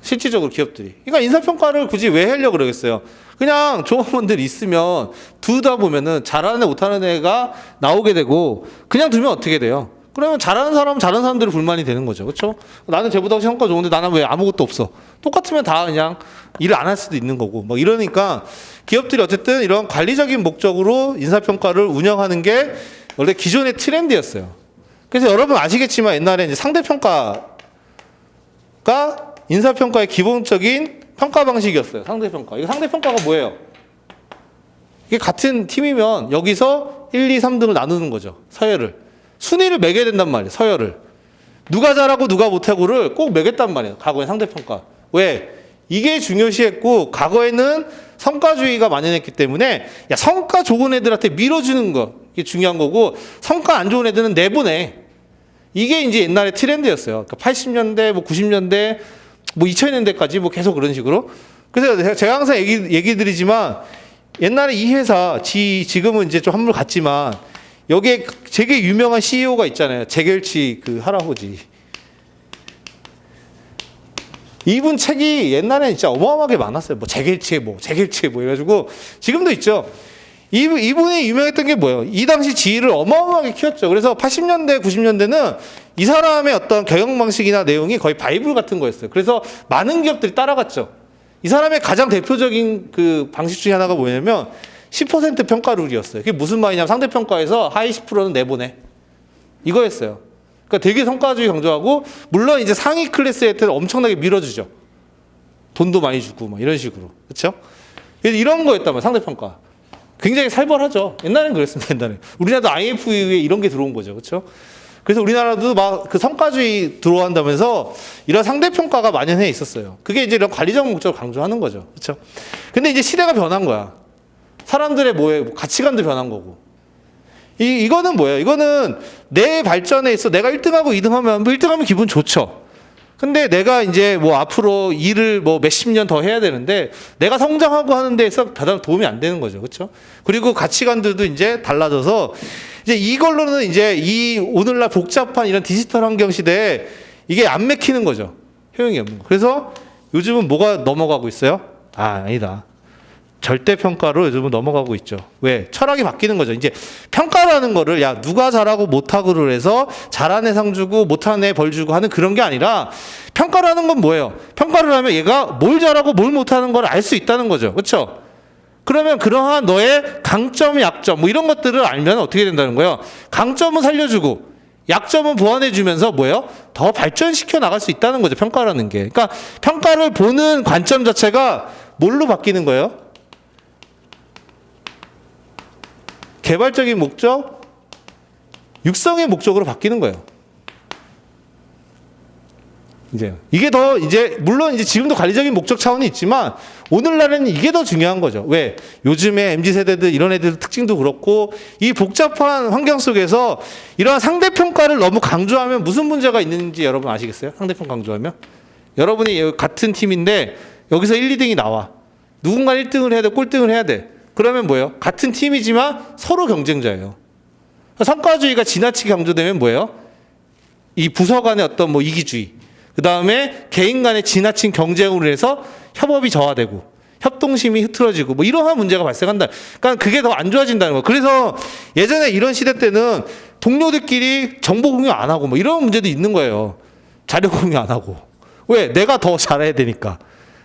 실질적으로 기업들이. 그러니까 인사평가를 굳이 왜 하려고 그러겠어요? 그냥 조합원들 있으면 두다 보면은 잘하는 애 못하는 애가 나오게 되고 그냥 두면 어떻게 돼요? 그러면 잘하는 사람은 잘하는 사람들이 불만이 되는 거죠. 그렇죠? 나는 쟤보다 성과 좋은데 나는 왜 아무것도 없어? 똑같으면 다 그냥 일을 안 할 수도 있는 거고 막 이러니까 기업들이 어쨌든 이런 관리적인 목적으로 인사평가를 운영하는 게 원래 기존의 트렌드였어요. 그래서 여러분 아시겠지만 옛날에 이제 상대평가가 인사평가의 기본적인 평가 방식이었어요. 상대평가. 이거 상대평가가 뭐예요? 이게 같은 팀이면 여기서 1, 2, 3등을 나누는 거죠. 서열을. 순위를 매겨야 된단 말이에요. 서열을. 누가 잘하고 누가 못하고를 꼭 매겼단 말이에요. 과거의 상대평가. 왜? 이게 중요시했고 과거에는 성과주의가 만연했기 때문에 야 성과 좋은 애들한테 밀어주는 거 이게 중요한 거고 성과 안 좋은 애들은 내보내. 이게 이제 옛날의 트렌드였어요. 그러니까 80년대, 뭐 90년대, 뭐 2000년대까지 뭐 계속 그런 식으로. 그래서 제가 항상 얘기 드리지만 옛날에 이 회사 지금은 이제 좀 한물 갔지만 여기에 되게 유명한 CEO가 있잖아요. 재결치 그 할아버지. 이분 책이 옛날에 진짜 어마어마하게 많았어요. 뭐 재결치에 뭐 해가지고 지금도 있죠. 이분이 유명했던 게 뭐예요? 이 당시 지위를 어마어마하게 키웠죠. 그래서 80년대, 90년대는 이 사람의 어떤 경영 방식이나 내용이 거의 바이블 같은 거였어요. 그래서 많은 기업들이 따라갔죠. 이 사람의 가장 대표적인 그 방식 중에 하나가 뭐냐면 10% 평가룰이었어요. 그게 무슨 말이냐면 상대평가에서 하위 10%는 내보내. 이거였어요. 그러니까 되게 성과주의 강조하고 물론 이제 상위 클래스한테는 엄청나게 밀어주죠. 돈도 많이 주고 막 이런 식으로. 그렇죠? 그래서 이런 거였단 말이에요. 상대평가. 굉장히 살벌하죠. 옛날엔 그랬습니다. 옛날에. 우리나라도 IMF 이후에 이런 게 들어온 거죠. 그렇죠? 그래서 우리나라도 막 그 성과주의 들어간다면서 이런 상대평가가 만연해 있었어요. 그게 이제 이런 관리적 목적을 강조하는 거죠. 그렇죠? 근데 이제 시대가 변한 거야. 사람들의 뭐에 가치관도 변한 거고. 이거는 뭐예요? 이거는 내 발전에 있어 내가 1등하고 2등하면 뭐 1등하면 기분 좋죠. 근데 내가 이제 뭐 앞으로 일을 뭐 몇십 년 더 해야 되는데 내가 성장하고 하는 데에서 가장 도움이 안 되는 거죠. 그렇죠? 그리고 가치관들도 이제 달라져서 이제 이걸로는 이제 이 오늘날 복잡한 이런 디지털 환경 시대에 이게 안 맥히는 거죠. 효용이 없는 거. 그래서 요즘은 뭐가 넘어가고 있어요? 아니다. 절대평가로 요즘은 넘어가고 있죠. 왜? 철학이 바뀌는 거죠. 이제 평가라는 거를 야 누가 잘하고 못하고를 해서 잘한 애 상 주고 못한 애 벌 주고 하는 그런 게 아니라 평가라는 건 뭐예요? 평가를 하면 얘가 뭘 잘하고 뭘 못하는 걸 알 수 있다는 거죠. 그렇죠? 그러면 그러한 너의 강점, 약점 뭐 이런 것들을 알면 어떻게 된다는 거예요? 강점은 살려주고 약점은 보완해 주면서 뭐예요? 더 발전시켜 나갈 수 있다는 거죠. 평가라는 게. 그러니까 평가를 보는 관점 자체가 뭘로 바뀌는 거예요? 개발적인 목적, 육성의 목적으로 바뀌는 거예요. 이제 이게 더 이제 물론 이제 지금도 관리적인 목적 차원이 있지만 오늘날에는 이게 더 중요한 거죠. 왜? 요즘에 MZ 세대들 이런 애들 특징도 그렇고 이 복잡한 환경 속에서 이러한 상대평가를 너무 강조하면 무슨 문제가 있는지 여러분 아시겠어요? 상대평가 강조하면 여러분이 같은 팀인데 여기서 1, 2등이 나와. 누군가 1등을 해야 돼, 꼴등을 해야 돼. 그러면 뭐예요? 같은 팀이지만 서로 경쟁자예요. 성과주의가 지나치게 강조되면 뭐예요? 이 부서 간의 어떤 뭐 이기주의. 그 다음에 개인 간의 지나친 경쟁으로 해서 협업이 저하되고 협동심이 흐트러지고 뭐 이러한 문제가 발생한다. 그러니까 그게 더 안 좋아진다는 거. 그래서 예전에 이런 시대 때는 동료들끼리 정보 공유 안 하고 뭐 이런 문제도 있는 거예요. 자료 공유 안 하고. 왜? 내가 더 잘해야 되니까.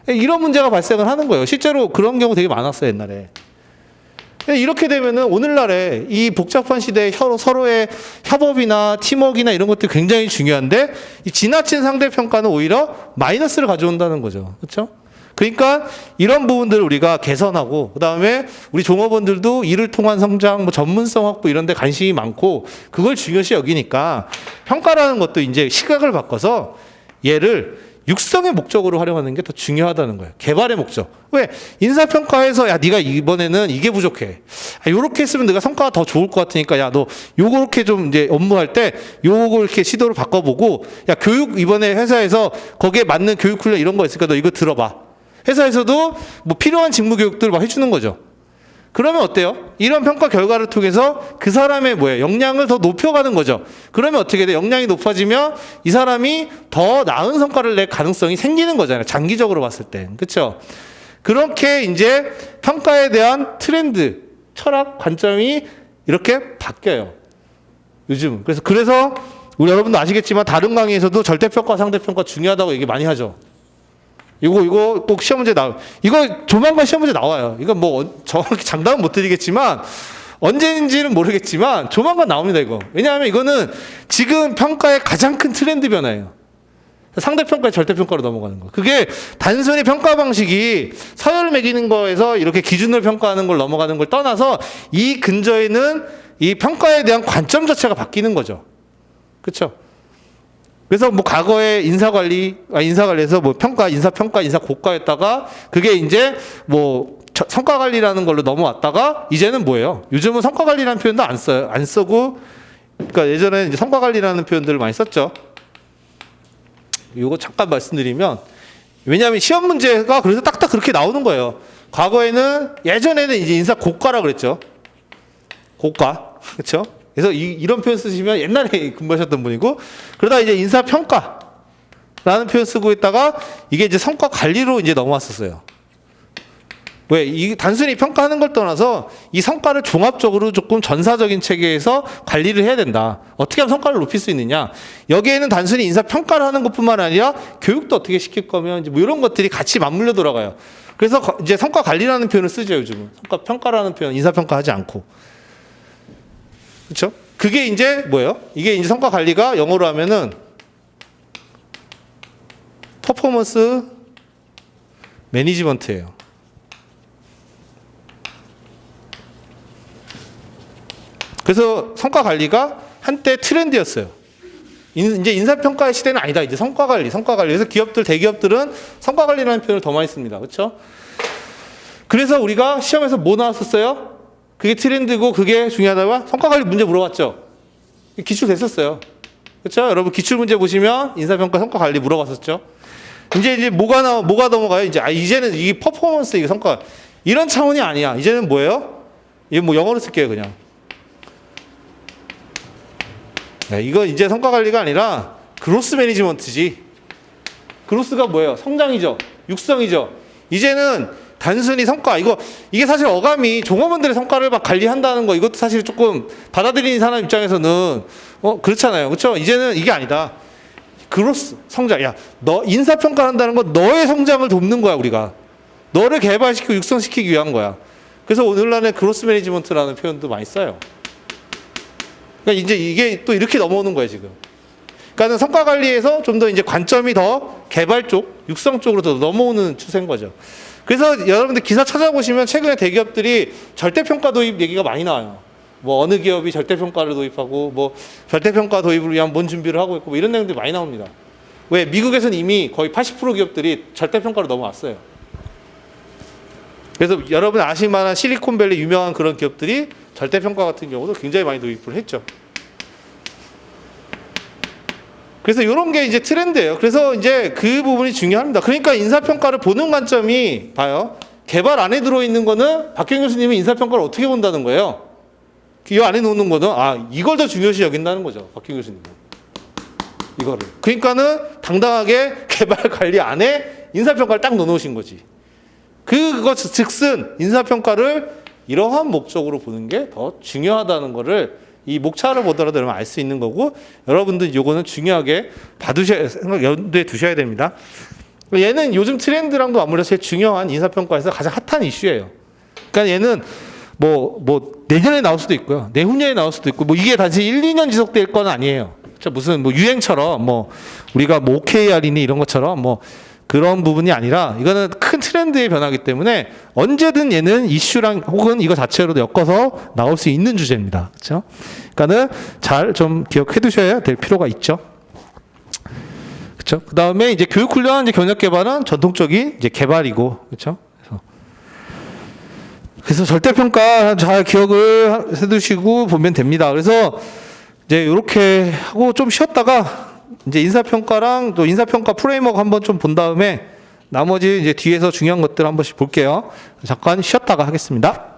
이런 문제가 발생을 하는 거예요. 실제로 그런 경우 되게 많았어요, 옛날에. 이렇게 되면은 오늘날에 이 복잡한 시대에 서로의 협업이나 팀워크나 이런 것들이 굉장히 중요한데 이 지나친 상대평가는 오히려 마이너스를 가져온다는 거죠. 그렇죠? 그러니까 이런 부분들을 우리가 개선하고 그다음에 우리 종업원들도 이를 통한 성장, 뭐 전문성 확보 이런 데 관심이 많고 그걸 중요시 여기니까 평가라는 것도 이제 시각을 바꿔서 얘를 육성의 목적으로 활용하는 게 더 중요하다는 거예요. 개발의 목적. 왜? 인사평가에서 야 네가 이번에는 이게 부족해. 요렇게 했으면 네가 성과가 더 좋을 것 같으니까 야 너 요렇게 좀 이제 업무할 때 요거 이렇게 시도를 바꿔보고 야 교육 이번에 회사에서 거기에 맞는 교육 훈련 이런 거 있으니까 너 이거 들어봐. 회사에서도 뭐 필요한 직무 교육들을 막 해주는 거죠. 그러면 어때요? 이런 평가 결과를 통해서 그 사람의 뭐예요? 역량을 더 높여가는 거죠. 그러면 어떻게 돼? 역량이 높아지면 이 사람이 더 나은 성과를 낼 가능성이 생기는 거잖아요. 장기적으로 봤을 때. 그렇죠? 그렇게 이제 평가에 대한 트렌드, 철학, 관점이 이렇게 바뀌어요. 요즘. 그래서 우리 여러분도 아시겠지만 다른 강의에서도 절대평가, 상대평가 중요하다고 얘기 많이 하죠. 이거 꼭 시험 문제 이거 조만간 시험 문제 나와요. 이거 뭐 정확히 장담은 못 드리겠지만 언제인지는 모르겠지만 조만간 나옵니다, 이거. 왜냐하면 이거는 지금 평가의 가장 큰 트렌드 변화예요. 상대평가에 절대평가로 넘어가는 거. 그게 단순히 평가 방식이 서열을 매기는 거에서 이렇게 기준을 평가하는 걸 넘어가는 걸 떠나서 이 근저에는 이 평가에 대한 관점 자체가 바뀌는 거죠. 그렇죠? 그래서 뭐 과거에 인사관리에서 뭐 인사평가, 인사고과였다가 그게 이제 뭐 성과관리라는 걸로 넘어왔다가 이제는 뭐예요? 요즘은 성과관리라는 표현도 안 써요. 안 쓰고, 그러니까 예전에는 이제 성과관리라는 표현들을 많이 썼죠. 이거 잠깐 말씀드리면, 왜냐하면 시험 문제가 그래서 딱딱 그렇게 나오는 거예요. 예전에는 이제 인사고과라고 그랬죠. 고과. 그렇죠? 그래서 이런 표현 쓰시면 옛날에 근무하셨던 분이고 그러다 이제 인사평가라는 표현 쓰고 있다가 이게 이제 성과 관리로 이제 넘어왔었어요. 왜? 이 단순히 평가하는 걸 떠나서 이 성과를 종합적으로 조금 전사적인 체계에서 관리를 해야 된다. 어떻게 하면 성과를 높일 수 있느냐? 여기에는 단순히 인사평가를 하는 것뿐만 아니라 교육도 어떻게 시킬 거면 이제 뭐 이런 것들이 같이 맞물려 돌아가요. 그래서 이제 성과 관리라는 표현을 쓰죠, 요즘은. 성과 평가라는 표현, 인사평가 하지 않고. 그렇죠? 그게 이제 뭐예요? 이게 이제 성과 관리가 영어로 하면은 퍼포먼스 매니지먼트예요. 그래서 성과 관리가 한때 트렌드였어요. 이제 인사평가의 시대는 아니다. 이제 성과 관리. 그래서 대기업들은 성과 관리라는 표현을 더 많이 씁니다. 그렇죠? 그래서 우리가 시험에서 뭐 나왔었어요? 그게 트렌드고 그게 중요하다고 성과관리 문제 물어봤죠. 기출됐었어요. 그렇죠? 여러분 기출 문제 보시면 인사평가 성과관리 물어봤었죠. 이제 뭐가 넘어가요? 이제는 이 퍼포먼스 이게 성과 이런 차원이 아니야. 이제는 뭐예요? 이거 뭐 영어로 쓸게요, 그냥. 네, 이거 이제 성과관리가 아니라 그로스 매니지먼트지. 그로스가 뭐예요? 성장이죠. 육성이죠. 이제는 단순히 성과 이게 사실 어감이 종업원들의 성과를 막 관리한다는 거 이것도 사실 조금 받아들이는 사람 입장에서는 그렇잖아요. 그렇죠? 이제는 이게 아니다. 그로스 성장. 야, 너 인사평가 한다는 건 너의 성장을 돕는 거야, 우리가. 너를 개발시키고 육성시키기 위한 거야. 그래서 오늘날에 그로스 매니지먼트라는 표현도 많이 써요. 그러니까 이제 이게 또 이렇게 넘어오는 거예요, 지금. 그러니까 성과 관리에서 좀 더 이제 관점이 더 개발 쪽, 육성 쪽으로 더 넘어오는 추세인 거죠. 그래서 여러분들 기사 찾아보시면 최근에 대기업들이 절대평가 도입 얘기가 많이 나와요. 뭐 어느 기업이 절대평가를 도입하고 뭐 절대평가 도입을 위한 뭔 준비를 하고 있고 뭐 이런 내용들이 많이 나옵니다. 왜? 미국에서는 이미 거의 80% 기업들이 절대평가로 넘어왔어요. 그래서 여러분 아실 만한 실리콘밸리 유명한 그런 기업들이 절대평가 같은 경우도 굉장히 많이 도입을 했죠. 그래서 이런 게 이제 트렌드예요. 그래서 이제 그 부분이 중요합니다. 그러니까 인사평가를 보는 관점이 봐요. 개발 안에 들어있는 거는 박경 교수님이 인사평가를 어떻게 본다는 거예요? 이 안에 놓는 거는 이걸 더 중요시 여긴다는 거죠. 박경 교수님은. 이거를. 그러니까는 당당하게 개발 관리 안에 인사평가를 딱 넣어놓으신 거지. 그것 즉슨 인사평가를 이러한 목적으로 보는 게 더 중요하다는 거를 이 목차를 보더라도 여러분 알 수 있는 거고, 여러분들 요거는 중요하게 염두에 두셔야 됩니다. 얘는 요즘 트렌드랑도 아무래도 제일 중요한 인사평가에서 가장 핫한 이슈예요. 그러니까 얘는 뭐 내년에 나올 수도 있고요. 내후년에 나올 수도 있고, 뭐 이게 다시 1, 2년 지속될 건 아니에요. 무슨 뭐 유행처럼 뭐 우리가 뭐 OKR이니 이런 것처럼 뭐 그런 부분이 아니라 이거는 큰 트렌드의 변화이기 때문에 언제든 얘는 이슈랑 혹은 이거 자체로도 엮어서 나올 수 있는 주제입니다. 그렇죠? 그러니까는 잘 좀 기억해 두셔야 될 필요가 있죠. 그렇죠? 그다음에 이제 교육 훈련, 이제 경력 개발은 전통적인 이제 개발이고, 그렇죠? 그래서 절대평가 잘 기억을 해 두시고 보면 됩니다. 그래서 이제 이렇게 하고 좀 쉬었다가 이제 인사평가랑 또 인사평가 프레임워크 한번 좀 본 다음에 나머지 이제 뒤에서 중요한 것들 한 번씩 볼게요. 잠깐 쉬었다가 하겠습니다.